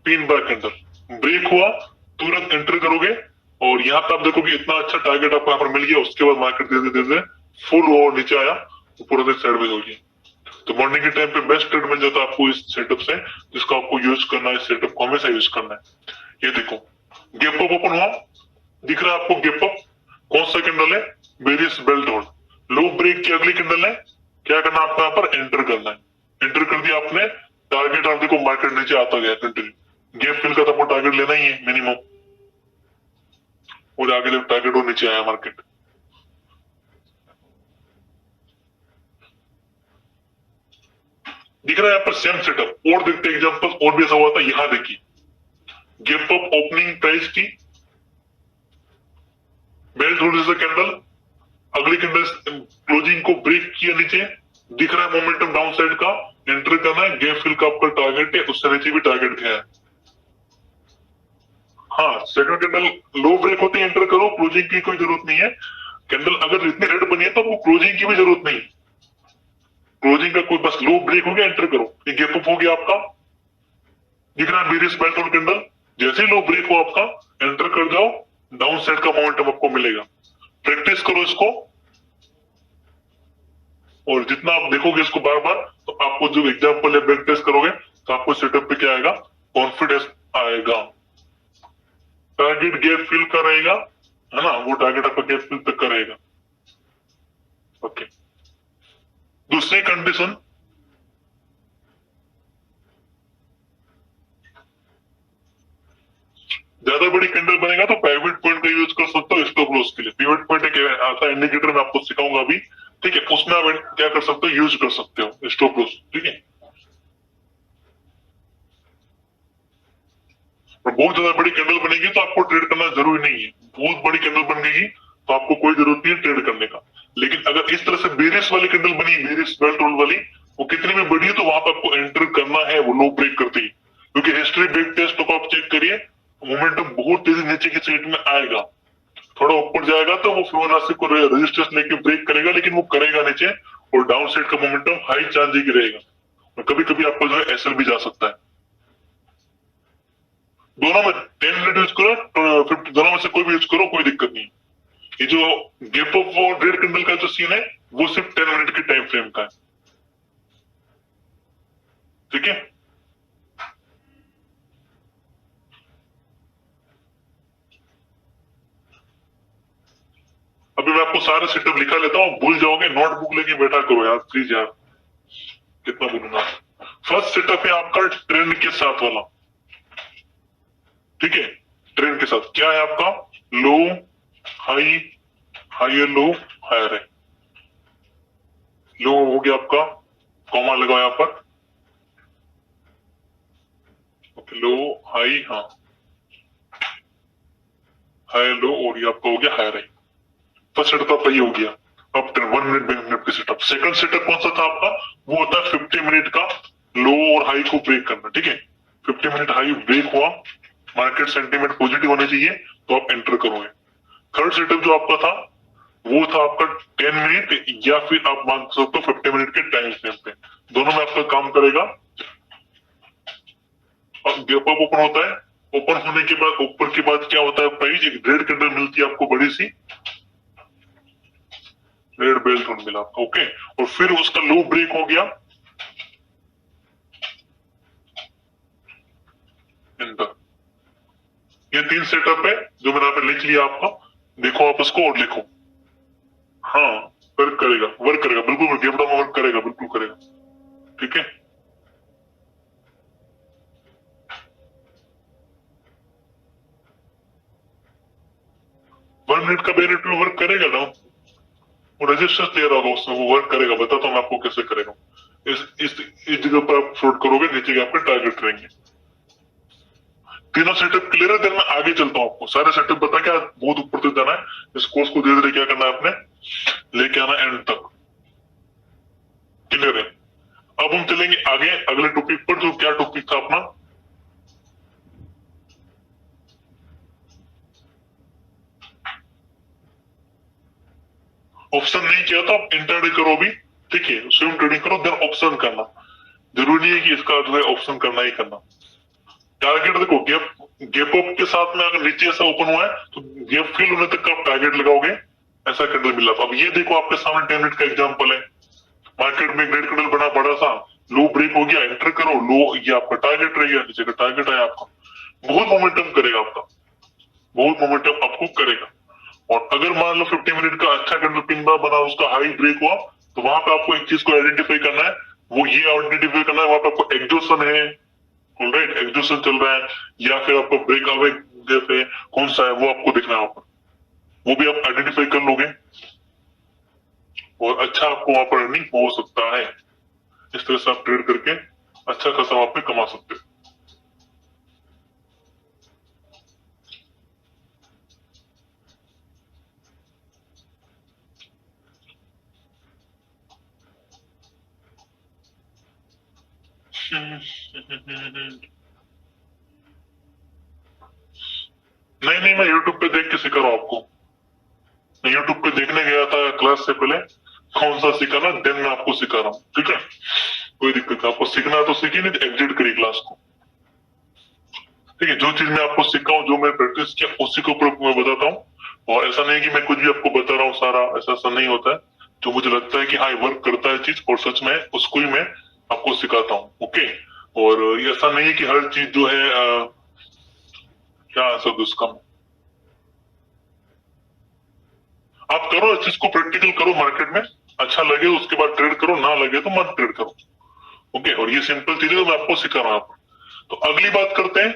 S1: 3 बार कैंडल, ब्रेक हुआ तुरंत एंटर करोगे और यहाँ पे आप देखोगे इतना अच्छा टारगेट आपको यहाँ पर मिल गया, उसके बाद मार्केट धीरे धीरे फुल और नीचे आया तो पूरा साइड में हो गया, तो मॉर्निंग के टाइम पे बेस्ट ट्रेड मिल जाता है आपको इस सेटअप से, जिसको आपको यूज करना है, इस सेटअप को हमेशा यूज करना है। ये देखो गैप अप ओपन हुआ, दिख रहा है आपको गैप अप, कौन सा कैंडल है, बेरिश बेल्ट होल्ड, लो ब्रेक की अगली कैंडल है, क्या करना आपको यहाँ पर एंटर करना है, एंटर कर दिया आपने, टारगेट आप देखो मार्केट नीचे आता गया कंटिन्यू, गैप फिल का तो आपको टारगेट लेना ही है मिनिमम, और आगे टारगेट और नीचे आया मार्केट। दिख रहा है यहाँ पर सेम सेटअप, और देखते एग्जांपल और भी ऐसा हुआ था, यहां देखिए गैप अप ओपनिंग प्राइस की, बेल्ट होल्ड जैसा कैंडल, अगली कैंडल क्लोजिंग को ब्रेक किया नीचे, दिख रहा है मोमेंटम डाउन साइड का, एंटर करना है, गैप फिल का आपका टारगेट है, उससे नीचे भी टारगेट गया है। हाँ सेकंड कैंडल लो ब्रेक होती है एंटर करो, क्लोजिंग की कोई जरूरत नहीं है, कैंडल अगर इतनी रेड बनी है तो वो क्लोजिंग की भी जरूरत नहीं, क्लोजिंग का कोई बस लो ब्रेक हो गया एंटर करो, ये गैप अप हो गया आपका, दिख रहा है बेरिश बेल्ट ऑन कैंडल, जैसे ही लो ब्रेक हो आपका एंटर कर जाओ, डाउन साइड का मोमेंटम आपको मिलेगा, प्रैक्टिस करो इसको, और जितना आप देखोगे इसको बार बार तो आपको जो एग्जाम्पल है बैक टेस्ट करोगे तो आपको सेटअप पे क्या आएगा, कॉन्फिडेंस आएगा, टारगेट गैप फिल का रहेगा, है ना, वो टारगेट आपका गैप फिल तक का रहेगा, ओके। दूसरी कंडीशन, ज्यादा बड़ी कैंडल बनेगा तो प्राइवेट पॉइंट का यूज कर सकते हो स्टॉप लॉस के लिए, पिवट पॉइंट एक आता है इंडिकेटर, मैं आपको सिखाऊंगा अभी, ठीक है, उसमें आप क्या कर सकते हो, यूज कर सकते हो स्टॉप लॉस, ठीक है। बहुत ज्यादा बड़ी कैंडल बनेगी तो आपको ट्रेड करना जरूरी नहीं है, बहुत बड़ी कैंडल बन गई तो आपको कोई जरूरत नहीं है ट्रेड करने का। लेकिन अगर इस तरह से बेरिश वाली कैंडल बनी, बेरिश बेल्ट रोल वाली, वो कितनी भी बड़ी है तो वहां पर आपको एंटर करना है वो लो ब्रेक करते ही, क्योंकि हिस्ट्री बैक टेस्ट को आप चेक करिए, मोमेंटम बहुत तेजी नीचे की साइड में आएगा, थोड़ा ऊपर जाएगा तो वो फिबोनाची को रेजिस्टेंस लेके ब्रेक करेगा, लेकिन वो करेगा नीचे और डाउन साइड का मोमेंटम हाई चांस की रहेगा, और कभी कभी आपको जो है एसएल भी जा सकता है। दोनों में 10 मिनट यूज करो, 50, दोनों में से कोई भी यूज करो, कोई दिक्कत नहीं। ये जो गैप अप और रेड कैंडल का जो सीन है वो सिर्फ 10 मिनट की टाइम फ्रेम का है, ठीक है। अभी मैं आपको सारे सेटअप लिखा लेता हूँ, भूल जाओगे, नोटबुक लेके बैठा करो यार प्लीज यार, कितना बोलूंगा। फर्स्ट सेटअप है आपका ट्रेंड के साथ वाला, ठीक है। ट्रेंड के साथ क्या है आपका, लो हाई, हायर लो, हायर है, लो हो गया आपका, कॉमा लगाओ यहां पर, लो हाई, हाँ हायर लो, और ये आपका हो गया हायर हाई। फर्स्ट सेटअप आपका ये हो गया। अब 1 minute bank Nifty setup, second setup कौन सा था आपका, वो होता है 50 मिनट का लो और हाई को ब्रेक करना, ठीक है। 50 मिनट हाई ब्रेक हुआ, मार्केट सेंटीमेंट पॉजिटिव होने चाहिए तो आप एंटर करोगे। थर्ड सेटअप जो आपका था वो था आपका 10 मिनट, या फिर आप मान सकते हो 50 मिनट के टाइम फ्रेम पे, दोनों में आपका काम करेगा। अब गैप अप ओपन होता है, ओपन होने के बाद ऊपर के बाद क्या होता है, प्राइस एक रेड कैंडल मिलती है आपको, बड़ी सी रेड बेल्ट टोन मिला आपको, ओके। और फिर उसका लो ब्रेक हो गया, एंटर। ये 3 सेटअप है जो मैंने यहाँ पे लिख लिया आपका, देखो आप उसको और लिखो। हाँ वर्क करेगा, वर्क करेगा बिल्कुल, गैप डाउन वर्क करेगा, बिल्कुल करेगा, ठीक है। वन मिनट का बेनिट में वर्क करेगा ना, वो रजिस्टेंस दे रहा होगा उसमें, वो वर्क करेगा, बताता हूँ मैं आपको कैसे करेगा। इस जगह पर आप फ्लोट करोगे, नीचे के आपके टारगेट रहेंगे। तीनों सेटअप क्लियर है, देन मैं आगे चलता हूँ आपको सारे सेटअप बता के, बहुत ऊपर तक जाना है। इस कोर्स को धीरे धीरे क्या करना है आपने, लेके आना एंड तक, क्लियर है। अब हम चलेंगे आगे अगले टॉपिक पर, जो क्या टॉपिक था अपना, ऑप्शन नहीं किया तो आप इंटरडे करो भी, ठीक है, स्विंग ट्रेडिंग करो, देन ऑप्शन करना, जरूरी नहीं है कि इसका जो है ऑप्शन करना ही करना। टारगेट देखो, गैप अप के साथ में अगर नीचे ऐसा ओपन हुआ है तो गैप फिल होने तक का आप टारगेट लगाओगे, ऐसा कैंडल मिला। अब ये देखो आपके सामने 10 मिनट का एग्जांपल है, मार्केट में रेड कैंडल बना बड़ा सा, लो ब्रेक हो गया, एंटर करो, लो ये आपका टारगेट रह गया, नीचे का टारगेट है आपका, बहुत मोमेंटम करेगा आपका, बहुत मोमेंटम आपको करेगा। और अगर मान लो 50 मिनट का अच्छा कैंडल पिन बार बना, उसका हाई ब्रेक हुआ, तो वहां पे आपको एक चीज को आइडेंटिफाई करना है, वो ये आइडेंटिफाई करना है वहां पे आपको एक्जोशन है, ऑलराइट, एक्जोशन चल रहा है, या फिर आपको ब्रेक अवे जैसे कौन सा है वो आपको देखना है वहां पर, वो भी आप आइडेंटिफाई कर लोगे और अच्छा आपको वहां पर अर्निंग हो सकता है। इस तरह से आप ट्रेड करके अच्छा खासा वहां पे कमा सकते हो। नहीं नहीं, मैं यूट्यूब पे देख के सिखा रहा हूँ आपको, मैं यूट्यूब पे देखने गया था क्लास से पहले, कौन सा सिखाना, देन मैं आपको सिखा रहा हूँ, ठीक है। कोई दिक्कत है, आपको सीखना है तो सीखिए, नहीं तो एग्जिट करिए क्लास को, ठीक है। जो चीज मैं आपको सिखाऊं, जो मैं प्रैक्टिस किया, उसी के ऊपर मैं बताता हूँ, और ऐसा नहीं कि मैं कुछ भी आपको बता रहा हूँ सारा, ऐसा ऐसा नहीं होता है। जो मुझे लगता है कि हाँ वर्क करता है चीज और सच में, उसको ही मैं आपको सिखाता हूँ, ओके। और ये ऐसा नहीं है कि हर चीज जो है क्या आंसर उसका, आप करो इस चीज को, प्रैक्टिकल करो मार्केट में, अच्छा लगे उसके बाद ट्रेड करो, ना लगे तो मत ट्रेड करो, ओके। और ये सिंपल चीज है, मैं आपको सिखा रहा हूँ। तो अगली बात करते हैं,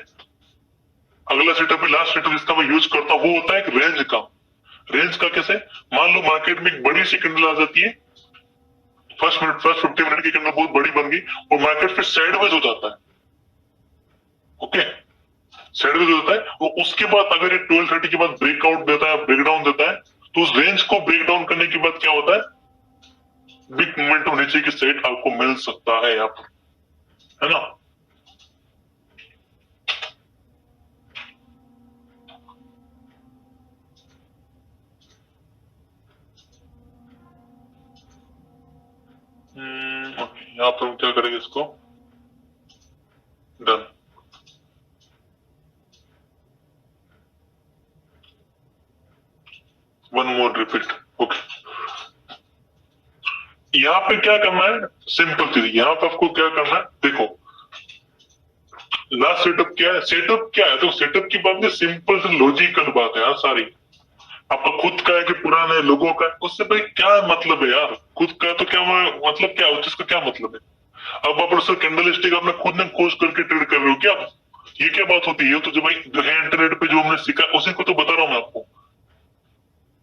S1: अगला सेटअप है, लास्ट सेटअप जिसका मैं यूज करता हूँ, वो होता है एक रेंज का। रेंज का कैसे, मान लो मार्केट में एक बड़ी सी कैंडल आ जाती है, फर्स्ट 50 मिनट की कैंडल बहुत बड़ी बन गई और मार्केट फिर साइडवेज हो जाता है, ओके। साइडवेज होता है, और उसके बाद अगर ये 1230 के बाद ब्रेकआउट देता है, ब्रेकडाउन देता है, तो उस रेंज को ब्रेक डाउन करने के बाद क्या होता है, बिग मोमेंटम नीचे की साइड आपको मिल सकता है यहाँ पर, है ना। यहाँ पर हम क्या करेंगे, इसको done. One more repeat, okay. यहाँ पे क्या करना है, सिंपल चीज, यहाँ पे आपको क्या करना है, देखो लास्ट सेटअप क्या है, सेटअप क्या है, तो सेटअप की बात नहीं, सिंपल से लॉजिकल बात है यार सारी। आपका खुद का है कि पुराने लोगों का, उससे भाई क्या मतलब है यार, खुद का तो क्या मतलब, क्या उसका क्या मतलब है। अब आप उसका कैंडल स्टिक आपने खुद ने खोज करके ट्रेड कर रहे हो क्या, ये क्या बात होती है, तो जो भाई जो है इंटरनेट पे जो हमने सीखा उसी को तो बता रहा हूँ मैं आपको।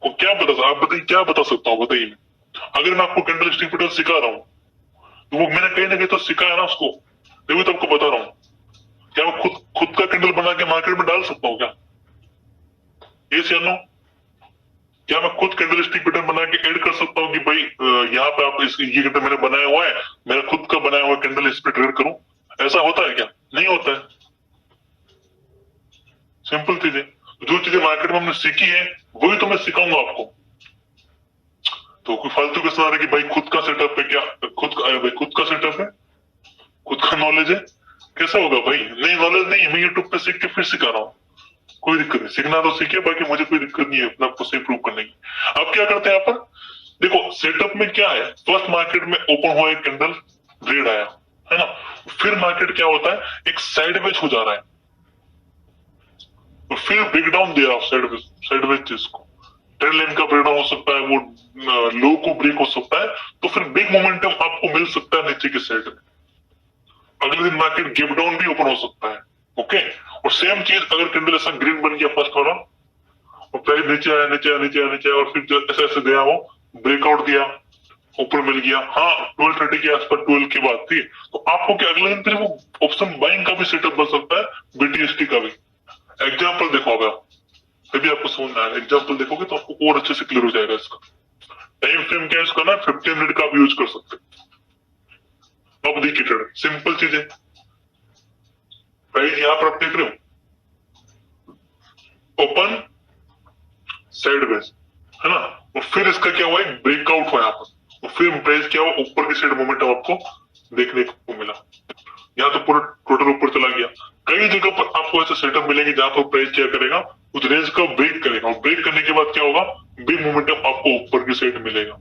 S1: वो क्या बता, आप बताइए क्या बता सकता हूँ, बताइए। अगर मैं आपको कैंडल स्टिक पैटर्न सिखा रहा हूँ, तो वो मैंने कहीं ना कहीं तो सिखाया ना उसको, तभी तो आपको बता रहा हूँ। क्या मैं खुद खुद का कैंडल बना के मार्केट में डाल सकता हूँ क्या, ये से नो। क्या मैं खुद कैंडल स्टिक पैटर्न बना के ऐड कर सकता हूँ कि भाई यहाँ पे आप ये कैंडल मैंने बनाया हुआ है, मेरा खुद का बनाया हुआ कैंडल इस पे ट्रेड करूं, ऐसा होता है क्या, नहीं होता है। सिंपल चीज है, जो चीजें मार्केट में हमने सीखी है वही तो मैं सिखाऊंगा आपको। तो कोई फालतू का सवाल है कि भाई खुद का सेटअप है क्या, भाई खुद का सेटअप है, खुद का नॉलेज है, कैसा होगा भाई, नहीं नॉलेज नहीं है, मैं यूट्यूब पे सीख के फिर सिखा रहा हूँ, कोई दिक्कत नहीं, सीखना तो सीखिए, बाकी मुझे कोई दिक्कत नहीं है अपने आपको सही प्रूव करने की। अब क्या करते हैं यहाँ पर, देखो सेटअप में क्या है, फर्स्ट मार्केट में ओपन हुआ एक कैंडल, रेड आया, है ना, फिर मार्केट क्या होता है, एक साइडवेज हो जा रहा है, तो फिर ब्रेकडाउन दे रहा हूं, साइडवेज चीज को, ट्रेंड लाइन का ब्रेकडाउन हो सकता है, वो लो को ब्रेक हो सकता है, तो फिर बिग मोमेंटम आपको मिल सकता है नीचे की साइड में, अगले दिन मार्केट गैप डाउन भी ओपन हो सकता है, ओके। और सेम चीज अगर कैंडल ऐसा ग्रीन बन गया फर्स्ट वाला, और प्राइस नीचे आया, नीचे आया, नीचे आया, नीचे आया, और फिर ऐसे ऐसे गया, वो ब्रेकआउट दिया, ऊपर मिल गया, हाँ 1230 के आसपास, 12 के बाद थी, तो आपको क्या अगले दिन फिर वो ऑप्शन बाइंग का भी सेटअप बन सकता है, बीटीएसटी का भी। एग्जाम्पल देखो, अगर तभी आपको समझ में आएगा, एग्जाम्पल देखोगे तो आपको और अच्छे से क्लियर हो जाएगा इसका। टाइम फ्रेम क्या इसका ना, 15 मिनट का आप यूज कर सकते हैं। अब देखिए ट्रेड, सिंपल चीज है, प्राइस यहाँ पर आप देख रहे हो, ओपन साइडवेज, है ना, और फिर इसका क्या हुआ, एक ब्रेकआउट हुआ यहाँ पर, और फिर प्राइस क्या हुआ, ऊपर की साइड मोमेंटम आपको देखने को मिला, यहाँ तो पूरा टोटल ऊपर चला गया। कई जगह पर आपको ऐसे सेटअप मिलेंगे जहां पर प्राइस क्या करेगा, उस रेंज का ब्रेक करेगा, और ब्रेक करने के बाद क्या होगा, बिग मोमेंटम आपको ऊपर की साइड मिलेगा।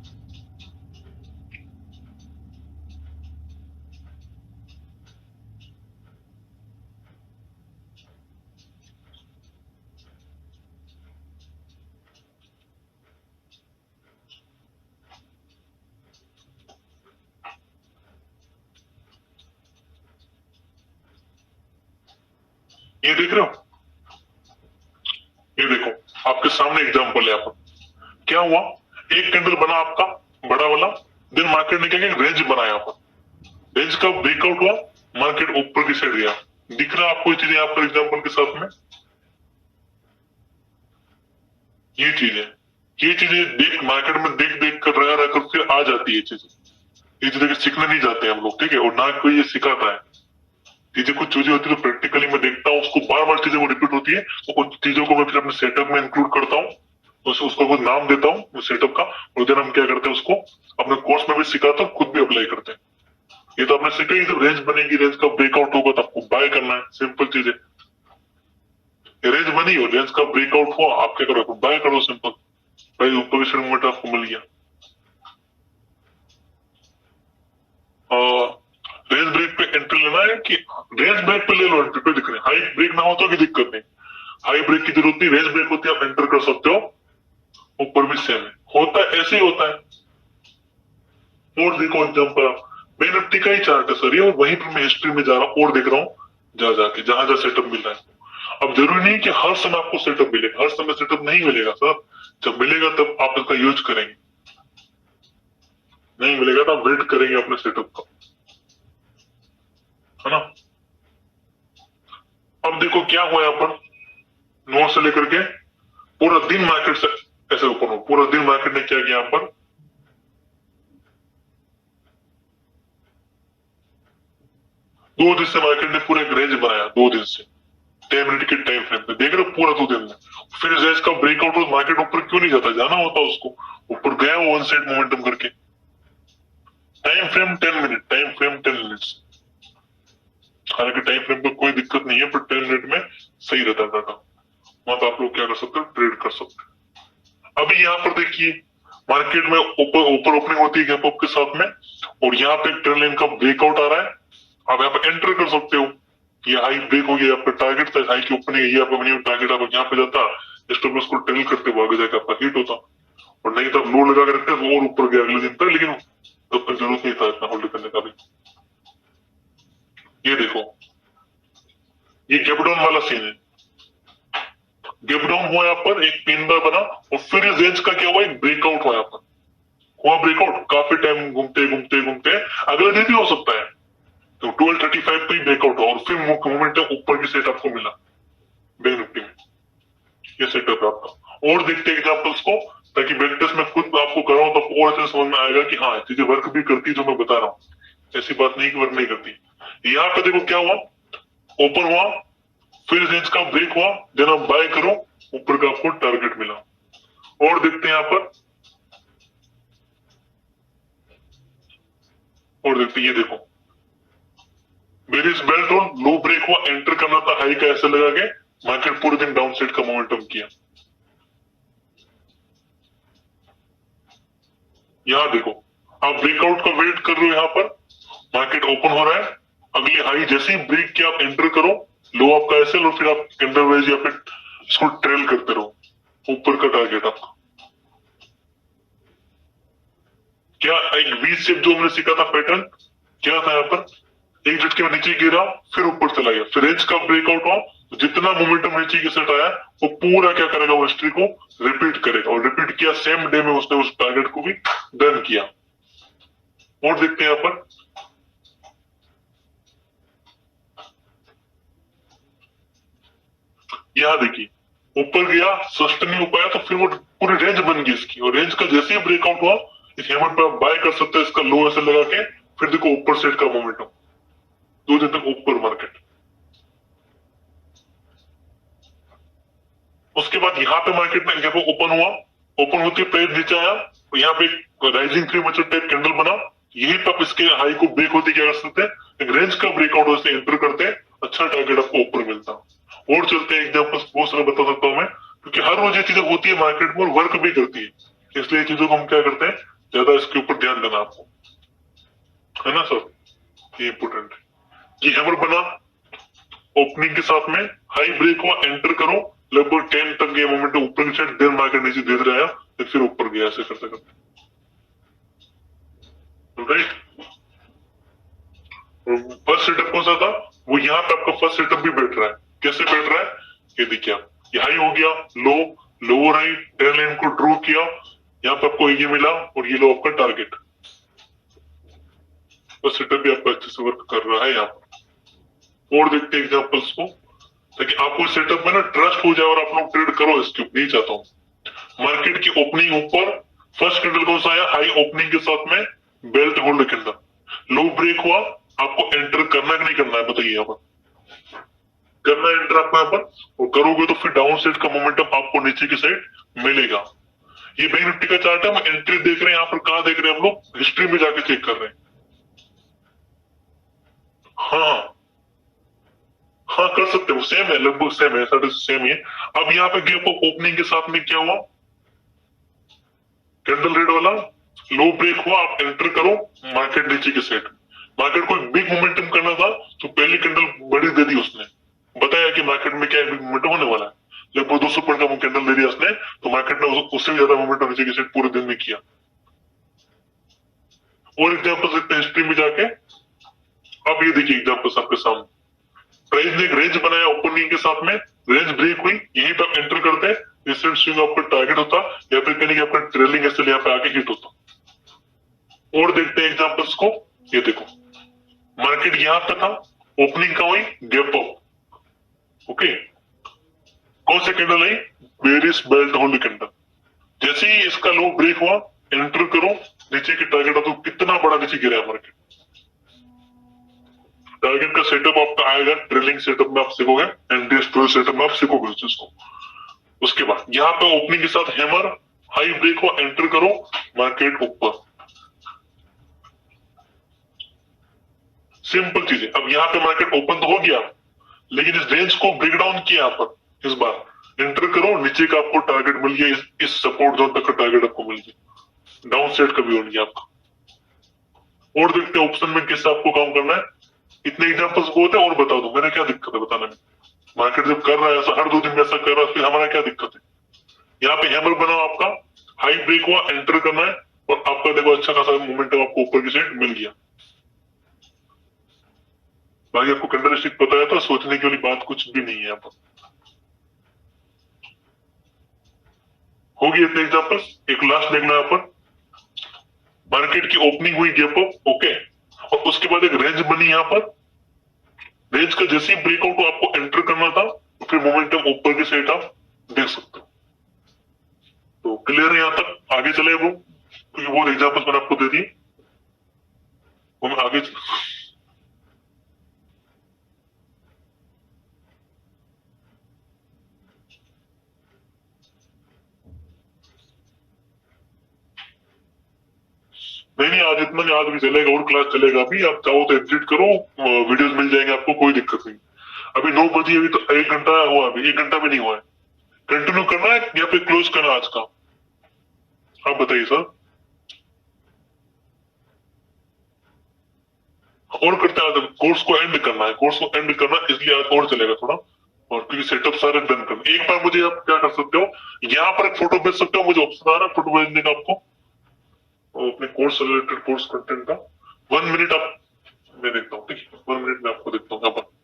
S1: ये देख रहे हो, ये देखो आपके सामने एग्जाम्पल है यहाँ पर, क्या हुआ, एक कैंडल बना आपका बड़ा वाला, देन मार्केट ने क्या किया, रेंज बनाया यहाँ पर, रेंज का ब्रेकआउट हुआ, मार्केट ऊपर की साइड गया, दिख रहा है आपको चीजें यहाँ पर एग्जाम्पल के साथ में, ये चीजें, ये चीजें देख मार्केट में देख देख कर रह कर फिर आ जाती है चीजें, ये चीजें सीखने नहीं जाते हम लोग, ठीक है, और ना कोई ये सिखाता है। चीजें कुछ चीजें होती है तो प्रैक्टिकली मैं देखता हूँ, उसको बार बार चीजें वो रिपीट होती है, तो कुछ चीजों को मैं फिर अपने सेटअप में इंक्लूड करता हूँ, उसको कुछ नाम देता हूँ सेटअप का, और देन हम क्या करते हैं, उसको अपने कोर्स में भी सिखाता हूँ, खुद भी अप्लाई करते हैं। ये तो आपने सीखा ही, जब रेंज बनेगी, रेंज का ब्रेकआउट होगा तो आपको बाय करना है, सिंपल चीज है। रेंज बनी हो, रेंज का ब्रेकआउट हुआ, आप क्या करो, बाय करो, सिंपल, भाई ऊपर की मूवमेंट आपको मिल गया। रेंज ब्रेक पे एंट्री लेना है कि रेंज ब्रेक पे ले लो, एंट्री पे दिख रहे, हाई ब्रेक ना हो तो भी दिक्कत नहीं, हाई ब्रेक की जरूरत नहीं, रेंज ब्रेक होती है, आप एंटर कर सकते हो, ऊपर भी सेम है, होता है ऐसे ही होता है। और देखो एग्जाम्पल, बैंक निफ्टी का ही चार्ट है सर ये, और वहीं पर मैं हिस्ट्री में जा रहा हूँ और देख रहा हूँ, जा जाके जहां जहां सेटअप मिल रहा है। अब जरूरी नहीं कि हर समय आपको सेटअप मिलेगा, हर समय सेटअप नहीं मिलेगा सर, जब मिलेगा तब आप इसका यूज करेंगे, नहीं मिलेगा तो आप वेट करेंगे अपने सेटअप का, है ना। अब देखो क्या हुआ यहाँ पर, 9 से लेकर के पूरा दिन मार्केट से ऐसे ऊपर हो, पूरा दिन मार्केट ने क्या किया यहाँ पर, 2 दिन से मार्केट ने पूरा एक रेंज बनाया, 2 दिन से 10 मिनट के टाइम फ्रेम पे देख रहे हो, पूरा 2 दिन में। फिर रेंज का ब्रेकआउट हो, मार्केट ऊपर क्यों नहीं जाता, जाना होता उसको, ऊपर गया वो वन साइड मोमेंटम करके। Time frame 10 minute, time frame 10 minutes, हालांकि टाइम फ्रेम पे कोई दिक्कत नहीं है, पर 10 मिनट में सही रहता है डाटा, वहां तो आप लोग क्या कर सकते हो, ट्रेड कर सकते हैं। अभी यहाँ पर देखिए मार्केट में ऊपर ऊपर ओपनिंग होती है गैप अप के साथ में, और यहाँ पे ट्रेंड लाइन का ब्रेकआउट आ रहा है, आप यहाँ पे एंटर कर सकते हो। ये हाई ब्रेक हो गया, आपका टारगेट था हाई की ओपनिंग, ये आपका मिनिमम टारगेट, आप यहाँ पे जाता स्टॉप लॉस को ट्रेल करते हुए आगे जाकर आपका हिट होता, और नहीं तो लो लगा के रखते और ऊपर गया अगले दिन तक, लेकिन तब तक जरूरत नहीं था इतना होल्ड करने का भी। ये देखो ये गैप डाउन वाला सीन है, गैप डाउन हुआ यहाँ पर, एक पिन बार बना, और फिर इस रेंज का क्या हुआ, एक ब्रेकआउट हुआ यहाँ पर, हुआ ब्रेकआउट, काफी टाइम घूमते घूमते घूमते अगले दिन भी हो सकता है, तो 1235 पे ब्रेकआउट हुआ, और फिर मोमेंटम ऊपर की सेट आपको मिला बैंक निफ्टी में। ये सेटअप है आपका, और देखते हैं एग्जांपल्स को, ताकि बैक टेस्ट में खुद आपको कर रहा हूं तो और अच्छे समझ में आएगा कि हाँ चीजें वर्क भी करती जो मैं बता रहा हूँ, ऐसी बात नहीं कि वर्क नहीं करती। यहाँ पे देखो क्या हुआ, ओपन हुआ, फिर रेंज का ब्रेक हुआ, देन आप बाय करो, ऊपर का आपको टारगेट मिला। और देखते हैं यहाँ पर, और देखते ये देखो बेरिश बेल्ट और लो ब्रेक हुआ, एंटर करना था हाई का ऐसे लगा के, मार्केट पूरे दिन डाउन साइड का मोमेंटम किया। यहाँ देखो आप ब्रेकआउट का वेट कर रहे हो, यहाँ पर मार्केट ओपन हो रहा है, अगली हाई जैसे ही ब्रेक किया आप एंटर करो, लो आपका ऐसे लो, फिर आप कैंडल वाइज या फिर इसको ट्रेल करते रहो, ऊपर का टारगेट आपका। क्या एक वी शेप जो हमने सीखा था पैटर्न, क्या था यहाँ पर, एक झटके में नीचे गिरा, फिर ऊपर चला गया, फिर रेंज का ब्रेकआउट हुआ, तो जितना मोमेंटम नीचे की सेट आया वो पूरा क्या करेगा, वो हिस्ट्री को रिपीट करेगा, और रिपीट किया सेम डे में उसने उस टारगेट को भी डन किया। और देखते हैं यहाँ पर, यहाँ देखिए ऊपर गया, सस्टेन नहीं हो पाया, तो फिर वो पूरी रेंज बन गई इसकी, और रेंज का जैसे ही ब्रेकआउट हुआ, इस हैमर पे आप बाय कर सकते हैं, इसका लो ऐसे लगा के, फिर देखो ऊपर सेट का मोमेंटम, 2 दिन तक ऊपर मार्केट। उसके बाद यहाँ पे मार्केट में जब ओपन हुआ, ओपन होते प्राइस नीचे आया, और यहाँ पे एक rising three month type candle बना, यही पे आप इसके हाई को ब्रेक होते क्या कर सकते हैं, एक रेंज का ब्रेकआउट होते एंटर करते हैं, अच्छा टारगेट आपको ऊपर मिलता। और चलते हैं एग्जांपल्स बहुत सारा बता सकता हूँ मैं, क्योंकि हर रोज ये चीजें होती है मार्केट में और वर्क भी करती है, इसलिए चीजों को हम क्या करते हैं, ज्यादा इसके ऊपर ध्यान देना आपको, है ना सर, ये इंपोर्टेंट है। ये हैमर बना, ओपनिंग के साथ में हाई ब्रेक हुआ, एंटर करो, लगभग 10 तक गया मोमेंट ऊपर की साइड, देन मार्केट नीचे दे रहा है, फिर ऊपर गया, ऐसे करते करते, राइट। फर्स्ट सेटअप कौन सा था, वो यहाँ पे आपका फर्स्ट सेटअप भी बैठ रहा है, कैसे बैठ रहा है, ये देखिए आप, ये हाई हो गया, लो, लोअर हाई, ट्रेंड लाइन को ड्रॉ किया, यहाँ पे आपको ये मिला, और ये लो आपका टारगेट। फर्स्ट सेटअप भी आपका अच्छे से वर्क कर रहा है यहाँ पर। और देखते हैं एग्जाम्पल्स को, ताकि आपको सेटअप में ना ट्रस्ट हो जाए और आप लोग ट्रेड करो इसके, नहीं चाहता हूं। मार्केट की ओपनिंग ऊपर, फर्स्ट कैंडल कौन सा आया, हाई ओपनिंग के साथ में बेल्ट होल्ड कैंडल, लो ब्रेक हुआ, आपको एंटर करना कि नहीं करना है, बताइए यहाँ पर, करना है एंटर आपको यहाँ पर, और करोगे तो फिर डाउन साइड का मोमेंटम आपको नीचे की साइड मिलेगा। ये बैंक निफ्टी का चार्ट है, हम एंट्री देख रहे हैं, यहाँ पर कहां देख रहे हैं हम लोग, हिस्ट्री में जाके चेक कर रहे हैं। हाँ हाँ कर सकते हो, सेम है, लगभग सेम है, सेम ही है। अब यहाँ पे गैप ओपनिंग के साथ में क्या हुआ, कैंडल रेड वाला, लो ब्रेक हुआ, आप एंटर करो, मार्केट नीचे की साइड, मार्केट को बिग मोमेंटम करना था, तो पहली कैंडल बड़ी दे दी उसने, बताया कि मार्केट में क्या बिग मोमेंटम होने वाला है, लगभग 200 पॉइंट का कैंडल दे दिया उसने, तो मार्केट ने उससे भी ज्यादा मोमेंटम नीचे की साइड पूरे दिन में किया। और एग्जाम्पल देखते हैं हिस्ट्री में जाके, अब ये देखिए एग्जाम्पल्स आपके सामने, प्राइस ने एक रेंज बनाया ओपनिंग के साथ में, रेंज ब्रेक हुई, यहीं पे आप एंटर करते हैं, रिसेंट स्विंग आपका टारगेट होता, या फिर कहीं आपका ट्रेलिंग एसएल यहाँ पे आके हिट होता। और देखते हैं एग्जांपल्स को, ये देखो मार्केट यहाँ पे था, ओपनिंग का हुई, गैप अप, ओके, कौन सा कैंडल है? Bearish belt hold candle. जैसे ही इसका लो ब्रेक हुआ, एंटर करो, नीचे की टारगेट आपको कितना बड़ा नीचे गिरा मार्केट, टारगेट का सेटअप आपका आएगा, ट्रेलिंग सेटअप में आप सीखोगे, एनडीएस 12 सेटअप में आप सीखोगे उसको। उसके बाद यहाँ पे ओपनिंग के साथ हैमर, हाई ब्रेक हो, एंटर करो, मार्केट ऊपर। सिंपल चीज है। अब यहाँ पे मार्केट ओपन तो हो गया, लेकिन इस रेंज को ब्रेक डाउन किया यहाँ पर। इस बार एंटर करो, नीचे का आपको टारगेट मिल गया, इस सपोर्ट जोन तक का टारगेट आपको मिल गया, डाउन साइड का भी हो गया आपका। और देखते हैं ऑप्शन में किससे आपको काम करना है। इतने एग्जांपल्स बहुत है, और बता दो मेरा क्या दिक्कत है बताने में। मार्केट जब कर रहा है ऐसा, हर 2 दिन में ऐसा कर रहा है, फिर हमारा क्या दिक्कत है। यहाँ पे हैमर बना आपका, हाई ब्रेक हुआ, एंटर करना है, और आपका देखो अच्छा खासा मोमेंटम आपको ऊपर की साइड मिल गया। बाकी आपको कैंडलस्टिक पता है तो सोचने की वाली बात कुछ भी नहीं है यहाँ पर। होगी इतने एग्जांपल्स। एक लास्ट देखना यहाँ पर, मार्केट की ओपनिंग हुई गैप अप, ओके, और उसके बाद एक रेंज बनी यहाँ पर। रेंज का जैसे ही ब्रेकआउट हो आपको एंटर करना था, फिर मोमेंटम ऊपर की साइड आप देख सकते हो। तो क्लियर है यहाँ तक? आगे चले वो, क्योंकि वो एग्जांपल्स मैंने आपको दे दिए, वो मैं आगे नहीं, आज इतना नहीं, आज भी चलेगा और क्लास चलेगा। अभी आप चाहो तो एग्जिट करो, वीडियोस मिल जाएंगे आपको, कोई दिक्कत नहीं। अभी 9 बजे, अभी तो 1 घंटा हुआ, अभी 1 घंटा भी नहीं हुआ है। कंटिन्यू करना है या फिर क्लोज करना आज का, आप बताइए सर। और करते हैं, कोर्स को एंड करना है, कोर्स को एंड करना इसलिए आज और चलेगा थोड़ा, और क्योंकि सेटअप सारे डन करना। एक बार मुझे आप क्या कर सकते हो, यहाँ पर एक फोटो भेज सकते हो, मुझे ऑप्शन आ रहा है फोटो भेजने का आपको, अपने कोर्स रिलेटेड कोर्स कंटेंट का। 1 मिनट आप, मैं देखता हूँ, ठीक है, 1 मिनट में आपको देखता हूँ यहाँ पर।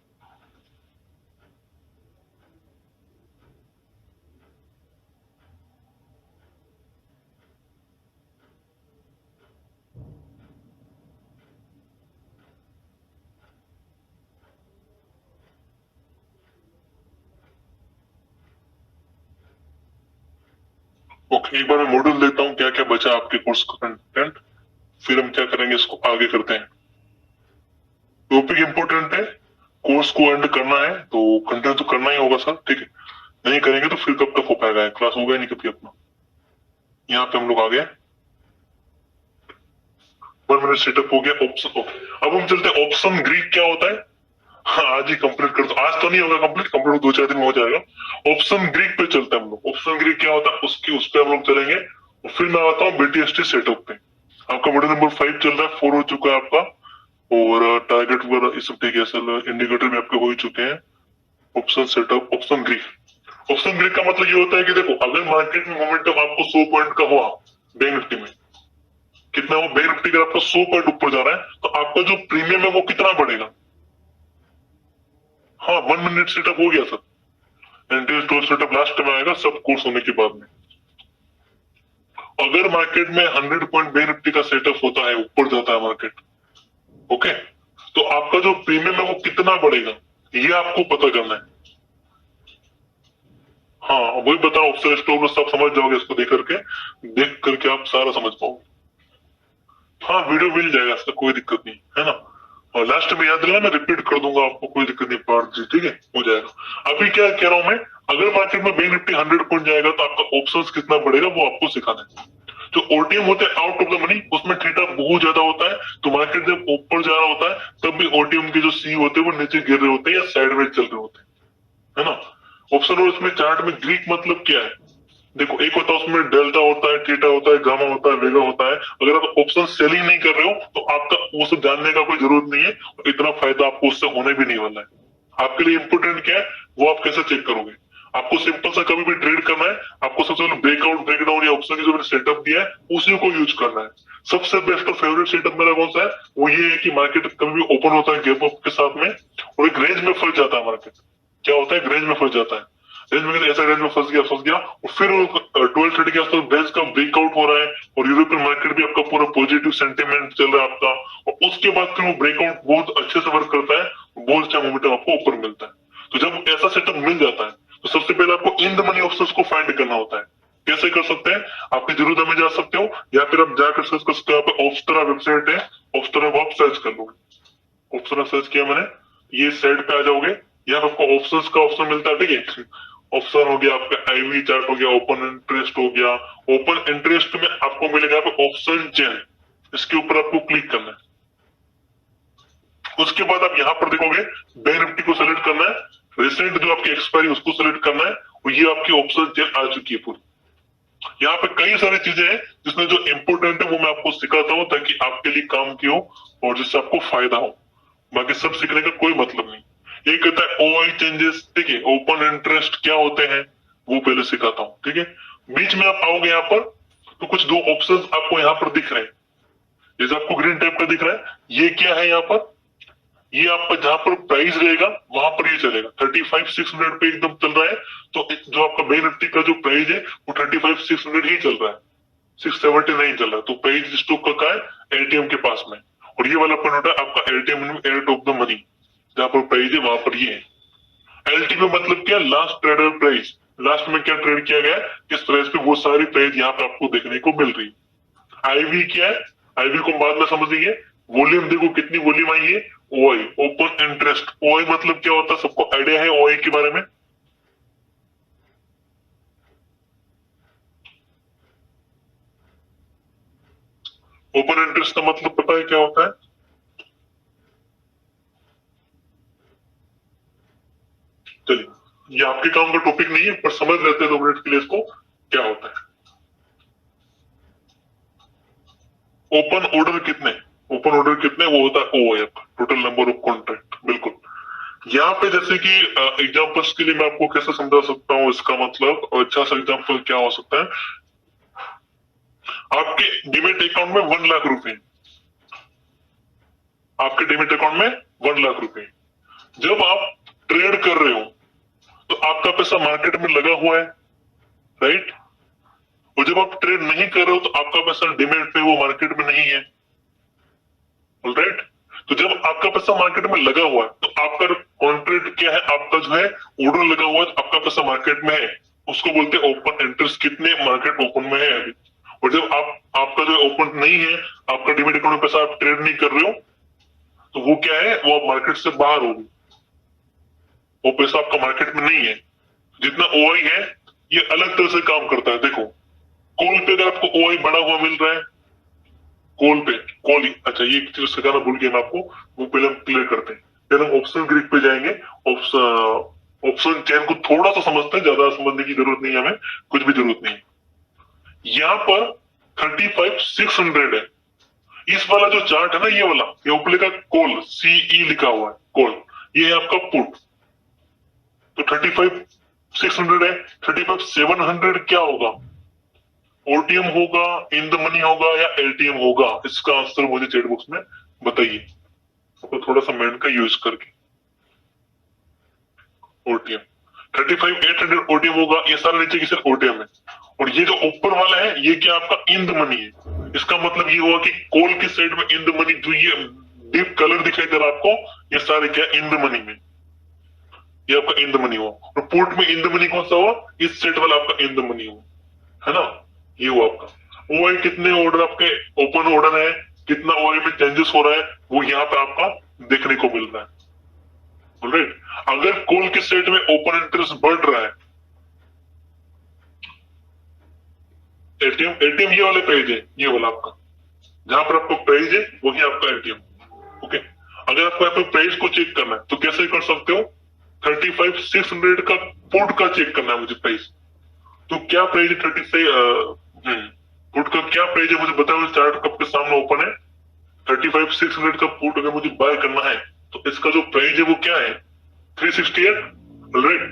S1: ओके, एक बार मैं मॉड्यूल देखता हूँ क्या क्या बचा आपके कोर्स का कंटेंट, फिर हम क्या करेंगे, इसको आगे करते हैं। टॉपिक इंपॉर्टेंट है, कोर्स को एंड करना है तो कंटेंट तो करना ही होगा सर, ठीक है। नहीं करेंगे तो फिर कब तक हो पाएगा, क्लास होगा ही नहीं कभी अपना। यहाँ पे हम लोग आ गए, 1 मिनट सेटअप हो गया। ऑप्शन, ओके, अब हम चलते हैं ऑप्शन ग्रीक क्या होता है। हाँ, आज ही कंप्लीट कर दो, आज तो नहीं होगा कंप्लीट, कंप्लीट 2-4 दिन में हो जाएगा। ऑप्शन ग्रीक पे चलते हैं हम लोग। ऑप्शन ग्रीक क्या होता है उसकी, उस पर हम लोग चलेंगे, और फिर मैं आता हूँ बीटीएसटी सेटअप पे। आपका वीडियो नंबर 5 चल रहा है, 4 हो चुका है आपका, और टारगेट वगैरह ये सब ठीक है सर, इंडिकेटर भी आपके हो ही चुके हैं। Option setup, option Greek. Option Greek का मतलब ये होता है कि देखो, अगर मार्केट में मोमेंटम आपको 100 पॉइंट का हुआ, बैंक निफ्टी में कितना हो, बैंक निफ्टी अगर आपका 100 पॉइंट ऊपर जा रहा है, तो आपका जो प्रीमियम है वो कितना बढ़ेगा। हाँ, 1 मिनट सेटअप हो गया sir, anti store setup last में आएगा सब कोर्स होने के बाद में। अगर मार्केट में 100 पॉइंट बैंक निफ्टी का सेटअप होता है, ऊपर जाता है मार्केट, ओके, तो आपका जो प्रीमियम है वो कितना बढ़ेगा, ये आपको पता करना है। हाँ, वही बता रहा हूँ, ऑप्शन स्टोर में सब समझ जाओगे, इसको देख करके आप सारा समझ पाओगे। हाँ, वीडियो मिल जाएगा, इसका कोई दिक्कत नहीं है ना। और लास्ट में याद दिला, मैं रिपीट कर दूंगा आपको, कोई दिक्कत नहीं, पार्ट जी, ठीक है, हो जाएगा। अभी क्या कह रहा हूं मैं, अगर मार्केट में बैंक निफ्टी 100 पॉइंट जाएगा तो आपका ऑप्शंस कितना बढ़ेगा वो आपको सिखाना है। जो ओटीएम होते हैं आउट ऑफ द मनी, उसमें थीटा बहुत ज्यादा होता है, तो मार्केट जब ऊपर जा रहा होता है तब भी ओटीएम के जो सी होते हैं वो नीचे गिर रहे होते हैं या साइडवेज चल रहे होते हैं, है ना। ऑप्शन और इसमें चार्ट में ग्रीक मतलब क्या है, देखो, एक होता है उसमें डेल्टा होता है, थीटा होता है, गामा होता है, वेगा होता है। अगर आप ऑप्शन सेलिंग नहीं कर रहे हो तो आपका वो सब जानने का कोई जरूरत नहीं है, और इतना फायदा आपको उससे होने भी नहीं वाला है। आपके लिए इंपोर्टेंट क्या है वो आप कैसे चेक करोगे। आपको सिंपल सा कभी भी ट्रेड करना है, आपको सबसे पहले ब्रेकआउट ब्रेकडाउन या ऑप्शन की जो मैंने सेटअप दिया है उसी को यूज करना है। सबसे बेस्ट और फेवरेट सेटअप मेरा कौन सा है, वो ये है कि मार्केट कभी भी ओपन होता है गैप अप के साथ में, और एक रेंज में फंस जाता है मार्केट। क्या होता है, रेंज में फंस जाता है, रेंज में ऐसा रेंज में फंस गया, और फिर 12:30 के आसपास रेंज का ब्रेकआउट हो रहा है, और यूरोपियन मार्केट भी आपका पूरा पॉजिटिव सेंटीमेंट चल रहा है आपका, और उसके बाद फिर वो ब्रेकआउट बहुत अच्छे से वर्क करता है, बहुत अच्छा मोमेंटम आपको ऊपर मिलता है। तो जब ऐसा सेटअप मिल जाता है तो सबसे पहले आपको इन द मनी ऑप्शंस को फाइंड करना होता है। कैसे कर सकते हैं? आपकी जरूरत में जा सकते हो या फिर आप जाकर सर्च कर सकते हो। यहाँ पे ऑप्सरा वेबसाइट है, ऑप्सरा को आप सर्च कर लो। ऑप्सरा सर्च किया मैंने, ये साइट पे आ जाओगे। यहाँ पे आपको ऑप्शंस का ऑप्शन मिलता है, ठीक है। ऑप्शन हो गया आपका आईवी चार्ट हो गया, ओपन इंटरेस्ट हो गया। ओपन इंटरेस्ट में आपको मिलेगा ऑप्शन चेन, इसके ऊपर आपको क्लिक करना है। उसके बाद आप यहाँ पर देखोगे बैंक निफ्टी को सेलेक्ट करना है, रिसेंट जो आपकी एक्सपायरी उसको सेलेक्ट करना है, और ये आपकी ऑप्शन चेन आ चुकी है पूरी। यहाँ पे कई सारी चीजें हैं जिसमें जो इंपोर्टेंट है वो मैं आपको सिखाता हूँ ताकि आपके लिए काम की हो और जिससे आपको फायदा हो। बाकी सब सीखने का कोई मतलब नहीं। ये कहता है ओआई चेंजेस, ठीक है। ओपन इंटरेस्ट क्या होते हैं वो पहले सिखाता हूँ, ठीक है। बीच में आप आओगे यहाँ पर तो कुछ दो ऑप्शंस आपको यहाँ पर दिख रहे हैं। जैसे आपको ग्रीन टाइप का दिख रहा है, ये क्या है यहाँ पर? ये आपका जहां पर प्राइस रहेगा वहां पर ये चलेगा। 35,600 पे एकदम चल रहा है, तो जो आपका बैंक निफ्टी का जो प्राइस है वो 35,600 ही चल रहा है, 670 नहीं चल रहा है। तो प्राइस स्टॉक का है एटीएम के पास में, और ये वाला पॉइंट है आपका ATM at of the money, जहां पर प्राइस है वहां पर ये है। एलटीपी मतलब क्या? Last trader price. लास्ट में क्या ट्रेड किया गया, किस प्राइस पे, वो सारी प्राइस यहाँ पे आपको देखने को मिल रही है। आईवी क्या है? आईवी को बाद में समझेंगे। वॉल्यूम देखो कितनी वॉल्यूम आई है। OI, open interest. ओआई मतलब क्या होता है, सबको आइडिया है ओआई के बारे में? ओपन इंटरेस्ट का मतलब पता है क्या होता है? चलिए, ये आपके काम का टॉपिक नहीं है, पर समझ लेते हैं 2 मिनट के लिए इसको, क्या होता है। ओपन ऑर्डर कितने, ओपन ऑर्डर कितने वो होता है OI, total number of contract. बिल्कुल। यहाँ पे जैसे कि एग्जांपल्स के लिए मैं आपको कैसे समझा सकता हूँ इसका मतलब, और अच्छा सा एग्जांपल क्या हो सकता है। आपके डीमेट अकाउंट में 1 लाख रुपए, आपके डीमेट अकाउंट में 1 लाख रुपए। जब आप ट्रेड कर रहे हो तो आपका पैसा मार्केट में लगा हुआ है, राइट। और जब आप ट्रेड नहीं कर रहे हो तो आपका पैसा डीमेट पे वो मार्केट में नहीं है, राइट। तो जब आपका पैसा मार्केट में लगा हुआ है तो आपका कॉन्ट्रैक्ट क्या है, आपका जो है ऑर्डर लगा हुआ है, तो आपका पैसा मार्केट में है, उसको बोलते हैं ओपन इंटरेस्ट। कितने मार्केट ओपन में है अभी। और जब आपका जो ओपन नहीं है, आपका डीमेट अकाउंट में पैसा आप ट्रेड नहीं कर रहे हो, तो वो क्या है, वो आप मार्केट से बाहर होगी, वो पैसा आपका मार्केट में नहीं है। जितना ओआई है ये अलग तरह से काम करता है। देखो कॉल पे अगर आपको ओआई बढ़ा हुआ मिल रहा है, कॉल पे, कॉल, अच्छा ये एक चीज सिखाना भूल गया मैं आपको, वो पहले हम क्लियर करते हैं। पहले हम ऑप्शन ग्रीक पे जाएंगे। ऑप्शन चेन को थोड़ा सा समझते हैं, ज्यादा समझने की जरूरत नहीं है, हमें कुछ भी जरूरत नहीं है। यहाँ पर 35,600 है। इस वाला जो चार्ट है ना, ये वाला, ये ऊपर का कॉल, सीई लिखा हुआ है कॉल, ये है आपका पुट। तो 35,600 है। 35,700 क्या होगा? ओटीएम होगा, इन द मनी होगा, या एलटीएम होगा? इसका आंसर मुझे चैट बॉक्स में बताइए, तो थोड़ा सा माइंड का यूज करके। ओटीएम 35,800 ओटीएम होगा, ये सारा नीचे की सिर्फ ओटीएम है। और ये जो ऊपर वाला है ये क्या आपका इन द मनी है। इसका मतलब ये हुआ कि कॉल की साइड में इन द मनी, जो ये डीप कलर दिखाई दे रहा है आपको, ये सारे क्या इन द मनी में, ये आपका इन द मनी हुआ। और पोर्ट में इन द मनी कौन सा हुआ? इस सेट वाला आपका इन द मनी हुआ, है ना। ये हुआ आपका ओआई। कितने ऑर्डर आपके ओपन ऑर्डर है, कितना ओआई में चेंजेस हो रहा है, वो यहाँ पे आपका देखने को मिल रहा है, ऑलराइट। अगर कॉल के सेट में ओपन इंटरेस्ट बढ़ रहा है, एटीएम, एटीएम ये वाले पेज है, ये वाला आपका, जहां पर आपको प्राइस है वही आपका एटीएम, ओके। अगर आपको यहाँ पे प्राइस को चेक करना है तो कैसे कर सकते हो? 35,600 का पुट का चेक करना है मुझे प्राइस। तो क्या प्राइस है? 35 पुट का क्या प्राइस है मुझे बताओ। चार्ट कब के सामने ओपन है। 35,600 का पुट अगर मुझे बाय करना है तो इसका जो प्राइस है वो क्या है? 368, राइट।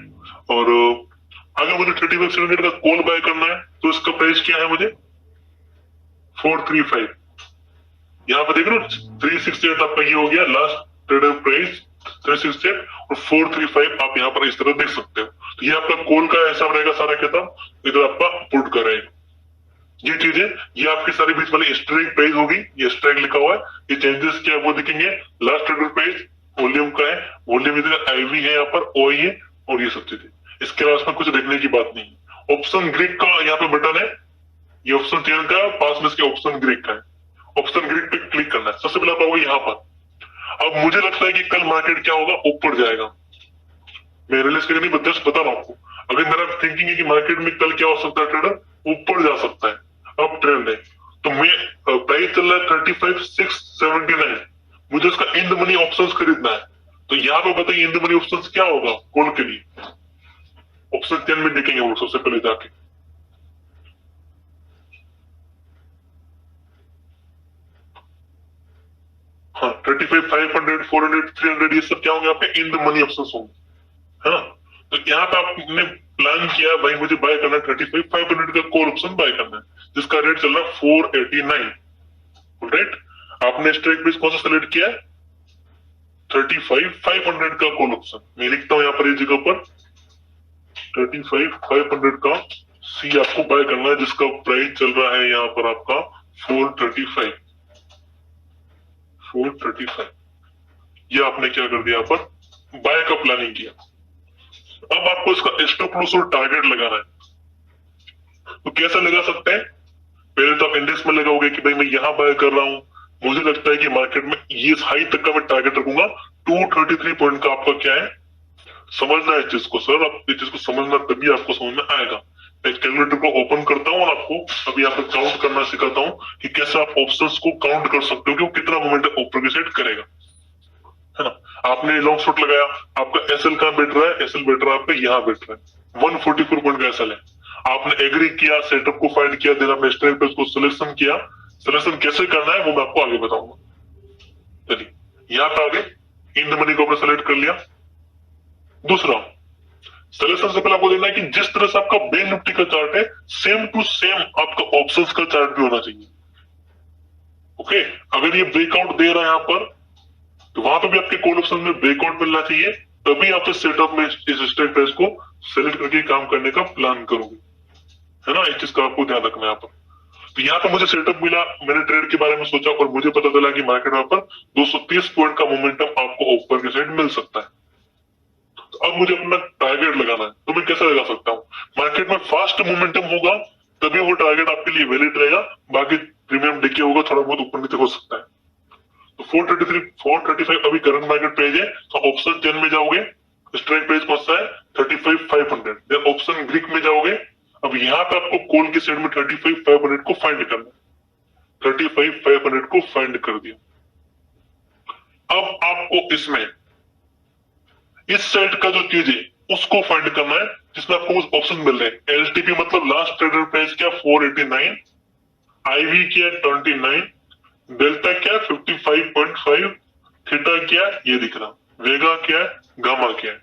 S1: और अगर मुझे 35,600 का कॉल बाय करना है तो इसका प्राइस क्या है मुझे? 435। यहाँ पे देख रहे हो 368 आपका ये हो गया लास्ट ट्रेडर प्राइस 368, और 435 आप यहाँ पर इस तरह देख सकते हो। तो ये आपका कॉल का हिसाब रहेगा सारा किताब, इधर आपका पुट का रहेगा। ये चीजें, ये आपकी सारी बीच वाली स्ट्राइक प्राइस होगी, ये स्ट्राइक लिखा हुआ है। ये चेंजेस क्या वो दिखेंगे, लास्ट ट्रेडर प्राइस, वॉल्यूम का है, वॉल्यूम इधर आईवी है, यहाँ पर ओई है और ये सब चीजें। इसके अलावा इसमें कुछ देखने की बात नहीं है। ऑप्शन ग्रीक का यहाँ पे बटन है, ये ऑप्शन चेंज का पास में इसके ऑप्शन ग्रीक का है। ऑप्शन ग्रीक पे क्लिक करना है, सबसे पहले आप आओगे यहाँ पर। अब मुझे लगता है कि कल मार्केट क्या होगा, ऊपर जाएगा। मैं रिलीज करके नहीं बता रहा हूँ आपको। अगर मेरा थिंकिंग है कि मार्केट में कल क्या हो सकता है, ट्रेडर ऊपर जा सकता है, अब ट्रेंड है। तो मैं प्राइस चल रहा है 35,679, मुझे उसका इन द मनी ऑप्शंस खरीदना है। तो यहाँ पे बताइए इन द मनी ऑप्शंस क्या होगा कॉल के लिए। ऑप्शन 10 में देखेंगे वो सबसे पहले जाके। हाँ 35,500, 400, 300 ये सब क्या होंगे आपके इन द मनी ऑप्शंस होंगे, है ना। तो यहाँ पे आपने प्लान किया भाई मुझे बाय करना है 35,500 का कॉल ऑप्शन बाय करना है, जिसका रेट चल रहा है 489, राइट। आपने स्ट्राइक प्राइस कौन सा सेलेक्ट किया है, 35,500 का कॉल ऑप्शन। मैं लिखता हूं यहाँ पर इस जगह पर 35,500 का सी आपको बाय करना है, जिसका प्राइस चल रहा है यहाँ पर आपका 435। ये आपने क्या कर दिया, यहाँ पर बाय का प्लानिंग किया। अब आपको इसका स्टॉप लॉस और टारगेट लगाना है। तो कैसे लगा सकते हैं, पहले तो आप इंडेक्स में लगाओगे कि भाई मैं यहां बाय कर रहा हूं, मुझे लगता है कि मार्केट में ये हाई तक का मैं टारगेट रखूंगा। 233 पॉइंट का आपका क्या है, समझना है इस चीज को सर। आप इस चीज को समझना तभी आपको समझ में आएगा। मैं कैलकुलेटर को ओपन करता हूँ और आपको अभी यहाँ पे काउंट करना सिखाता हूँ कि कैसे आप ऑप्शंस को काउंट कर सकते हो कि वो कितना मोमेंटम ऊपर की साइड करेगा, है ना। आपने लॉन्ग शॉट लगाया, आपका एसएल कहां बैठ रहा है, एसएल बैठ रहा है आपका यहाँ बैठ रहा है, 144 पॉइंट का एसएल है। आपने एग्री किया, सेटअप को फाइंड किया, देन आपने स्ट्राइक प्राइस को सिलेक्शन किया। सिलेक्शन कैसे करना है वो मैं आपको आगे बताऊंगा। चलिए यहाँ पे आगे इन द मनी को आपने सेलेक्ट कर लिया। दूसरा सिलेक्शन से पहले आपको देखना है कि जिस तरह से आपका बैंक निफ्टी का चार्ट है, सेम टू सेम आपका ऑप्शंस का चार्ट भी होना चाहिए। ओके, अगर ये ब्रेकआउट दे रहा है यहाँ पर, तो वहां पे भी आपके कॉल ऑप्शन में ब्रेकआउट मिलना चाहिए, तभी आप इस सेटअप में इस स्ट्राइक प्राइस को सेलेक्ट करके काम करने का प्लान करोगे, है ना। इस चीज का आपको ध्यान रखना है यहाँ पर। तो यहाँ पे मुझे सेटअप मिला, मैंने ट्रेड के बारे में सोचा और मुझे पता चला कि मार्केट में पर 230 पॉइंट का मोमेंटम आपको ऊपर की साइड मिल सकता है। तो अब मुझे अपना टारगेट लगाना है। तो मैं कैसे लगा सकता हूँ, मार्केट में फास्ट मोमेंटम होगा तभी वो टारगेट आपके लिए वैलिड रहेगा, बाकी प्रीमियम डिके होगा, थोड़ा बहुत ऊपर नीचे हो सकता है। तो 433, 435 अभी करंट मार्केट प्राइस है। तो ऑप्शन 10 में जाओगे, स्ट्राइक प्राइस कौन सा है 35,500। देन ऑप्शन ग्रीक में जाओगे, अब यहाँ पे आपको कॉल की साइड में 35,500 को फाइंड करना है। 35,500 को फाइंड कर दिया। अब आपको इसमें इस साइड का जो चीज है उसको फाइंड करना है, जिसमें आपको कुछ ऑप्शन मिल रहे हैं। एलटीपी मतलब लास्ट ट्रेडर प्राइस क्या 489, आईवी क्या 29, डेल्टा क्या 55.5, थीटा क्या ये दिख रहा, वेगा क्या है, गामा क्या है।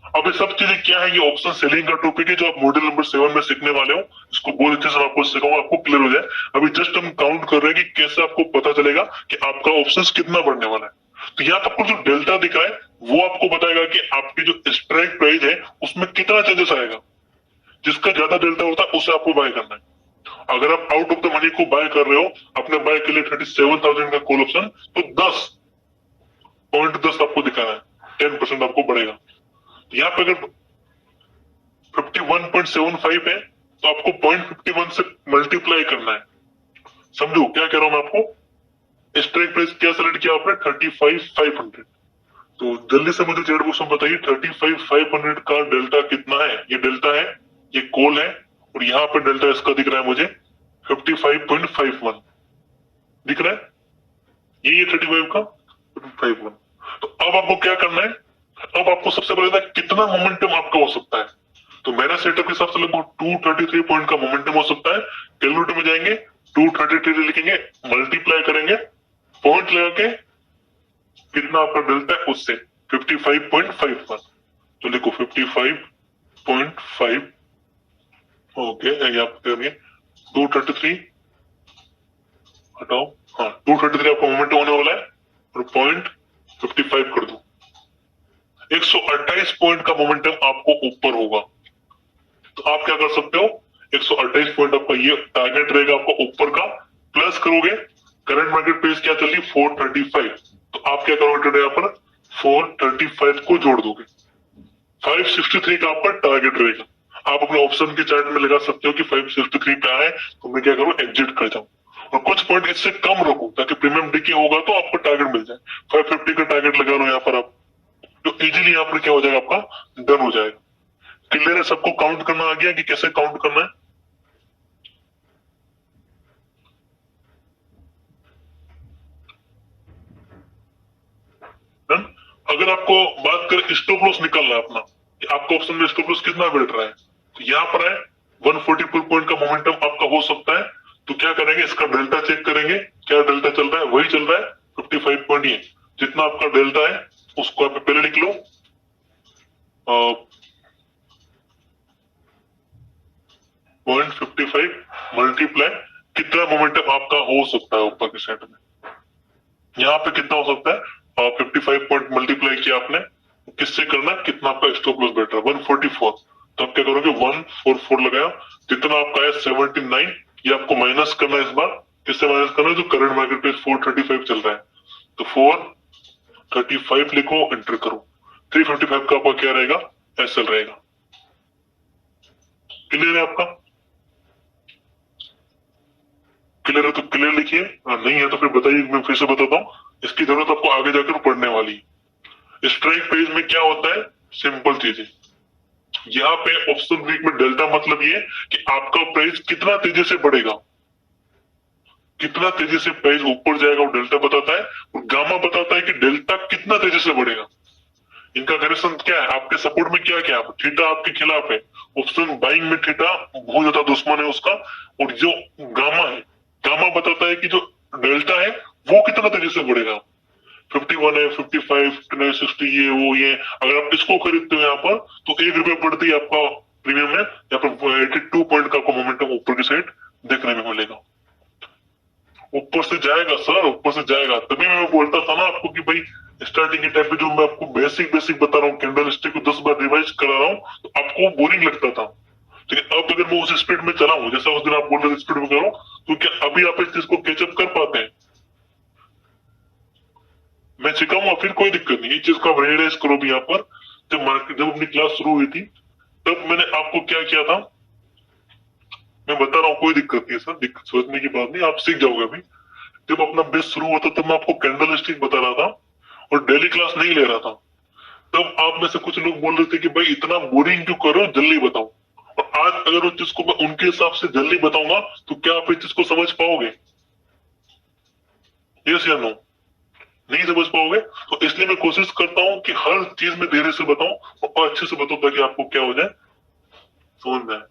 S1: अब ये सब चीजें क्या है, ये ऑप्शन सेलिंग का टॉपिक है जो आप मॉड्यूल नंबर 7 में सीखने वाले हो। इसको बहुत अच्छे से आपको सिखाऊंगा, आपको क्लियर हो जाए। अभी जस्ट हम काउंट कर रहे हैं कि कैसे आपको पता चलेगा कि आपका ऑप्शन कितना बढ़ने वाला है। तो यहाँ आपको जो डेल्टा दिख रहा है वो आपको बताएगा कि आपकी जो स्ट्राइक प्राइस है उसमें कितना चेंजेस आएगा। जिसका ज्यादा डेल्टा होता है उसे आपको बाय करना है। अगर आप आउट ऑफ द मनी को बाय कर रहे हो, अपने बाय के लिए 37,000 का कॉल ऑप्शन, तो 10.10 आपको दिखाना है, 10% आपको बढ़ेगा। तो यहाँ पे अगर 51.75 है तो आपको 0.51 से मल्टीप्लाई करना है। समझो क्या कह रहा हूं मैं आपको। स्ट्राइक प्राइस क्या सेलेक्ट किया आपने 35,500। तो जल्दी से मुझे चैट बॉक्स में बताइए 35,500 का डेल्टा कितना है। ये डेल्टा है, ये कॉल है, और यहाँ पे डेल्टा इसका दिख रहा है मुझे 55.51 दिख रहा है, ये 35 का 51। तो अब आपको क्या करना है, अब आपको सबसे पहले कितना मोमेंटम आपका हो सकता है। तो मेरा सेटअप के हिसाब से लगभग 233 पॉइंट का मोमेंटम हो सकता है। कैलकुलेटर में जाएंगे, 233 लिखेंगे, मल्टीप्लाई करेंगे, पॉइंट लगा के कितना आपका डेल्टा है उससे 55.51। तो लिखो 55.5, ओके यहाँ पे 233 हटाओ, हाँ 233 आपका मोमेंटम होने वाला है, और 0.55 कर दो, 128 पॉइंट का मोमेंटम आपको ऊपर होगा। तो आप क्या कर सकते हो, 128 पॉइंट आपका ये टारगेट रहेगा आपका ऊपर का, प्लस करोगे करंट मार्केट प्राइस क्या चल रही है 435, तो आप क्या करोगे टुडे यहाँ पर 435 को जोड़ दोगे, 563 का आपका टारगेट रहेगा। आप अपने ऑप्शन के चार्ट में लगा सकते हो कि 563 पे आए तो मैं क्या करूं एग्जिट कर जाऊं, और कुछ पॉइंट इससे कम रखूं ताकि प्रीमियम डीके होगा तो आपको टारगेट मिल जाए। 550 का टारगेट लगा लो यहाँ पर आप, तो इजीली यहाँ पर क्या हो जाएगा आपका डन हो जाएगा। क्लियर है सबको? काउंट करना आ गया कि कैसे काउंट करना है? डन। अगर आपको बात करें स्टॉप लॉस निकालना है अपना, कि आपका ऑप्शन में स्टॉप लॉस कितना बैठ रहा है, तो यहाँ पर है 144 पॉइंट का मोमेंटम आपका हो सकता है, तो क्या करेंगे इसका डेल्टा चेक करेंगे, क्या डेल्टा चल रहा है, वही चल रहा है 55 पॉइंट। ये जितना आपका डेल्टा है उसको आप पहले लिख लो, 0.55 मल्टीप्लाई कितना मोमेंटम आपका हो सकता है ऊपर के सेट में, यहाँ पे कितना हो सकता है 55 पॉइंट मल्टीप्लाई किया आपने, किससे करना है, कितना आपका स्टॉप लॉस बैठ रहा है 144, तो आप क्या करोगे 144 लगाया, जितना आपका है 79, ये आपको माइनस करना है इस बार। किससे माइनस करना है? जो करंट मार्केट प्राइस 435 चल रहा है, तो 435 लिखो, एंटर करो, 355 का आपका क्या रहेगा, एसएल रहेगा। क्लियर है आपका? क्लियर है तो क्लियर लिखिए, नहीं है तो फिर बताइए, मैं फिर से बताता हूँ, इसकी जरूरत आपको आगे जाकर पढ़ने वाली है। स्ट्राइक पेज में क्या होता है, सिंपल चीजें, यहाँ पे ऑप्शन वीक में डेल्टा मतलब ये कि आपका प्राइस कितना तेजी से बढ़ेगा, कितना तेजी से प्राइस ऊपर जाएगा वो डेल्टा बताता है, और गामा बताता है कि डेल्टा कितना तेजी से बढ़ेगा। इनका कनेक्शन क्या है, आपके सपोर्ट में क्या क्या है, थीटा आपके खिलाफ है, ऑप्शन बाइंग में थीटा बहुत ज्यादा दुश्मन है उसका, और जो गामा है, गामा बताता है कि जो डेल्टा है वो कितना तेजी से बढ़ेगा, 51 है, 55, 59, 60, ये अगर आप इसको खरीदते हो यहाँ पर तो ₹1 बढ़ती है आपका प्रीमियम में, यहाँ पर 82 पॉइंट का आपको मोमेंटम ऊपर की साइड देखने में मिलेगा। ऊपर से जाएगा सर, ऊपर से जाएगा, तभी मैं बोलता था ना आपको कि भाई स्टार्टिंग के टाइम पे जो मैं आपको बेसिक बेसिक बता रहा हूँ, कैंडल स्टिक को 10 बार रिवाइज करा रहा हूँ, तो आपको बोरिंग लगता था, लेकिन अब अगर मैं उस स्पीड में चला हूँ जैसा उस दिन आप बोल रहे थे स्पीड में करो, तो क्या अभी आप इस चीज को कैचअप कर पाते हैं? मैं सिखाऊंगा, फिर कोई दिक्कत नहीं, इस चीज को आप रियलाइज करो भी। यहाँ पर जब अपनी क्लास शुरू हुई थी तब मैंने आपको क्या किया था, मैं बता रहा हूँ, कोई दिक्कत नहीं है सर, सोचने की बात नहीं, आप सीख जाओगे अभी। जब अपना बेस शुरू हुआ था तब मैं आपको कैंडल स्टिक बता रहा था और डेली क्लास नहीं ले रहा था, तब आप में से कुछ लोग बोल रहे थे कि भाई इतना बोरिंग क्यों कर रहे हो, जल्दी बताओ। और आज अगर उस चीज को मैं उनके हिसाब से जल्दी बताऊंगा तो क्या आप इस चीज को समझ पाओगे? यस या नो? नहीं समझ पाओगे, तो इसलिए मैं कोशिश करता हूँ कि हर चीज में धीरे से बताऊं और अच्छे से बताऊं ताकि आपको क्या हो जाए, समझ में आए,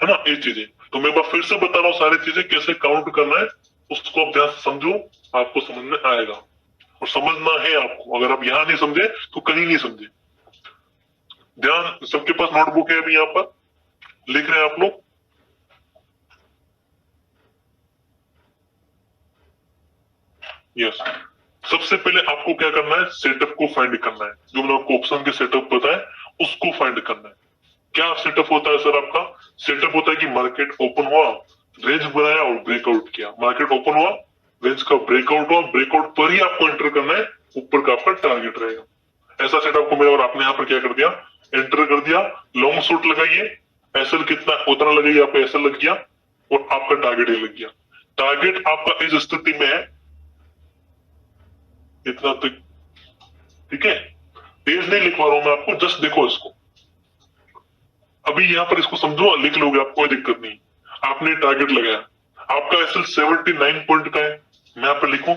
S1: है ना ये चीजें। तो मैं बार फिर से बता रहा हूँ सारी चीजें कैसे काउंट करना है, उसको आप ध्यान से समझो, आपको समझ में आएगा, और समझना है आपको, अगर आप यहाँ नहीं समझे तो कहीं नहीं समझे। ध्यान, सबके पास नोटबुक है अभी यहाँ पर, लिख रहे हैं आप लोग? यस। सबसे पहले आपको क्या करना है, सेटअप को फाइंड करना है, जो मैंने आपको ऑप्शन के सेटअप बताया उसको फाइंड करना है। क्या सेटअप होता है सर आपका? सेटअप होता है कि मार्केट ओपन हुआ, रेंज बनाया और ब्रेकआउट किया, मार्केट ओपन हुआ, रेंज का ब्रेकआउट हुआ, ब्रेकआउट पर ही आपको एंटर करना है, ऊपर का आपका टारगेट रहेगा। ऐसा सेटअप को मिला और आपने यहाँ पर क्या कर दिया, एंटर कर दिया, लॉन्ग शॉट लगाइए, एसएल कितना उतना लगाइए, आपका एसएल लग गया और आपका टारगेट ही लग गया। टारगेट आपका इस स्थिति में है इतना तक, ठीक है? पेज नहीं लिखवा रहा हूं मैं आपको, जस्ट देखो इसको, अभी यहाँ पर इसको समझो, लिख लोगे आप, कोई दिक्कत नहीं। आपने टारगेट लगाया, आपका एसएल 79 पॉइंट का है, मैं यहाँ पर लिखूं,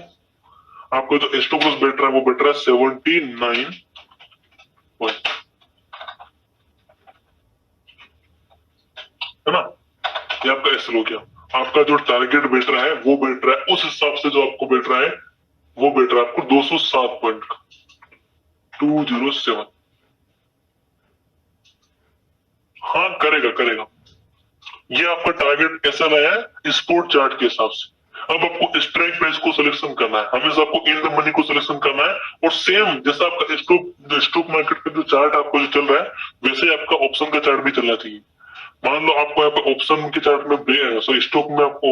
S1: आपको जो स्टॉप लॉस बैठ रहा है वो बैठ रहा है 79 पॉइंट, है ना? ये आपका एसएल हो गया। आपका जो टारगेट बैठ रहा है वो बैठ रहा है उस हिसाब से, जो आपको बैठ रहा है वो बैठ रहा है आपको 207 पॉइंट का, 207। हाँ करेगा करेगा, ये आपका टारगेट ऐसा आया है स्पोर्ट चार्ट के हिसाब से। अब आपको स्ट्राइक प्राइस को सिलेक्शन करना है, हमेशा आपको इन द मनी को सिलेक्शन करना है, और सेम जैसा आपका स्टॉक मार्केट का जो चार्ट आपको जो चल रहा है वैसे आपका ऑप्शन का चार्ट भी चलना चाहिए। मान लो आपको यहाँ पे ऑप्शन के चार्ट में सॉरी स्टॉक में आपको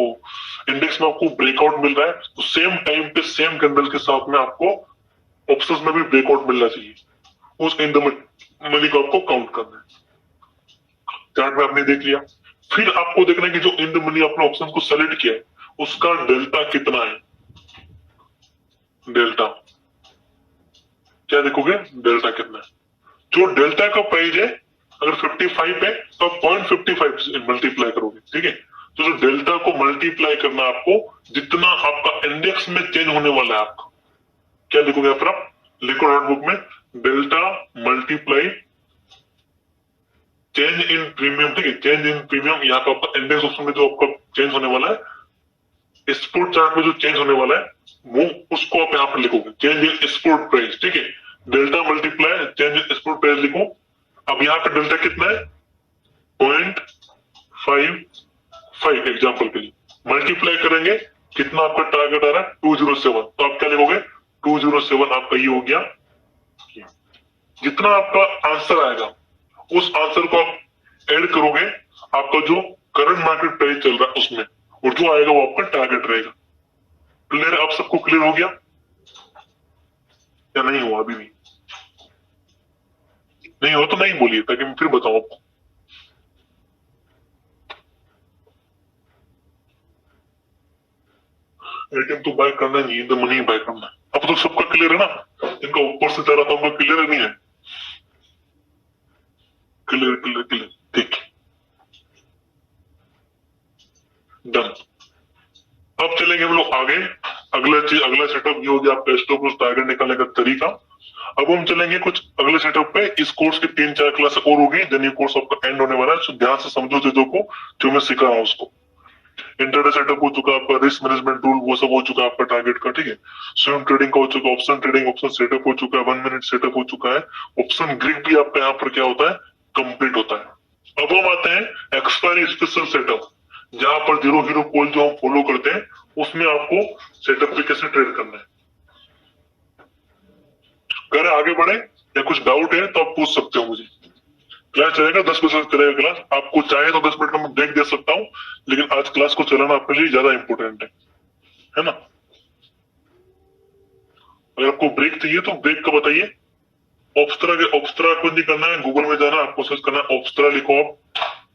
S1: इंडेक्स में आपको ब्रेकआउट मिल रहा है, तो सेम टाइम पे सेम कैंडल के साथ में आपको ऑप्शंस में भी ब्रेकआउट मिलना चाहिए, उस इन द मनी को आपको काउंट करना है। चार्ट में आपने देख लिया, फिर आपको देखना है कि जो इन द मनी आपने ऑप्शन को सेलेक्ट किया है उसका डेल्टा कितना है। डेल्टा क्या देखोगे, डेल्टा कितना है। जो डेल्टा का प्राइस है अगर 55 है तो आप 0.55 मल्टीप्लाई करोगे, ठीक है। तो जो डेल्टा को मल्टीप्लाई करना आपको जितना आपका इंडेक्स में चेंज होने वाला है आपका, क्या लिखोगे यहाँ पर आप, लिखो नोटबुक में delta multiply change in premium, ठीक है। चेंज इन प्रीमियम यहाँ पर आपका इंडेक्स ऑप्शन में जो आपका चेंज होने वाला है, स्पोर्ट चार्ट में जो चेंज होने वाला है वो उसको आप यहाँ पर लिखोगे, चेंज इन स्पोर्ट प्राइस, ठीक है। Delta multiply change in sport price लिखो। अब यहाँ पे डेल्टा कितना है 0.55 एग्जाम्पल के लिए, मल्टीप्लाई करेंगे कितना आपका टारगेट आ रहा है 207, तो आप क्या लिखोगे 207 आपका ये हो गया। जितना आपका आंसर आएगा उस आंसर को आप ऐड करोगे आपका जो करंट मार्केट प्राइस चल रहा है उसमें, और जो आएगा वो आपका टारगेट रहेगा। क्लियर, आप सबको क्लियर हो गया या नहीं हुआ? अभी भी नहीं हो तो नहीं बोलिए ताकि मैं फिर बताऊं आपको। एटीएम तो बाय करना नहीं, इन द मनी बाय करना है। अब तो सबका क्लियर है ना, इनका ऊपर से जा रहा था उनका क्लियर नहीं है? क्लियर क्लियर क्लियर, ठीक, डन। अब चलेंगे हम लोग आगे। अगला सेटअप ये हो गया आपका स्टॉप लॉस टारगेट निकालने का तरीका। अब हम चलेंगे कुछ अगले सेटअप पे। इस कोर्स की 3-4 क्लास और होगी, जब ये कोर्स आपका एंड होने वाला है, तो ध्यान से समझो चीजों को जो मैं सिखा रहा हूँ उसको। इंटरडे सेटअप हो चुका आपका, रिस्क मैनेजमेंट टूल वो सब हो चुका आपका टारगेट का, ठीक है। स्विंग ट्रेडिंग का हो चुका, ऑप्शन ट्रेडिंग ऑप्शन सेटअप हो चुका है, 1 मिनट सेटअप हो चुका है, ऑप्शन ग्रिड भी आपका यहाँ पर क्या होता है, कंप्लीट होता है। अब हम आते हैं एक्सपायरी स्पेशल सेटअप, जहां पर जीरो हीरो कॉल जो हम फॉलो करते हैं उसमें आपको सेटअप पे कैसे ट्रेड करना है। अगर आगे बढ़े या कुछ डाउट है तो आप पूछ सकते हो मुझे। क्लास चलेगा 10 बजे चलेगा क्लास, आपको चाहे तो 10 मिनट का मैं ब्रेक दे सकता हूँ, लेकिन आज क्लास को चलाना आपके लिए ज्यादा इंपॉर्टेंट है ना। अगर आपको ब्रेक चाहिए तो ब्रेक का बताइए। ऑप्स्ट्रा को नहीं करना है, गूगल में जाना, आपको सर्च करना है ऑप्स्ट्रा, लिखो आप,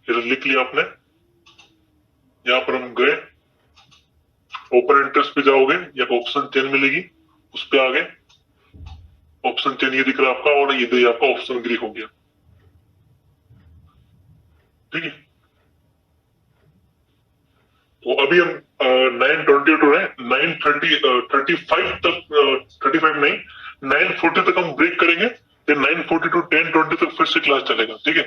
S1: लिख लिया आपने। यहाँ पर हम गए, ओपन इंटरेस्ट पे जाओगे या ऑप्शन चेन मिलेगी उस पे आगे, ऑप्शन चेन ये दिख रहा है आपका, और ये दे आपका ऑप्शन ग्रीक हो गया, ठीक है। तो अभी हम 9:22 है, 9:35 तक 35 नहीं 9:40 तक हम ब्रेक करेंगे, फिर 9:40 to 10:20 तक फिर से क्लास चलेगा, ठीक है।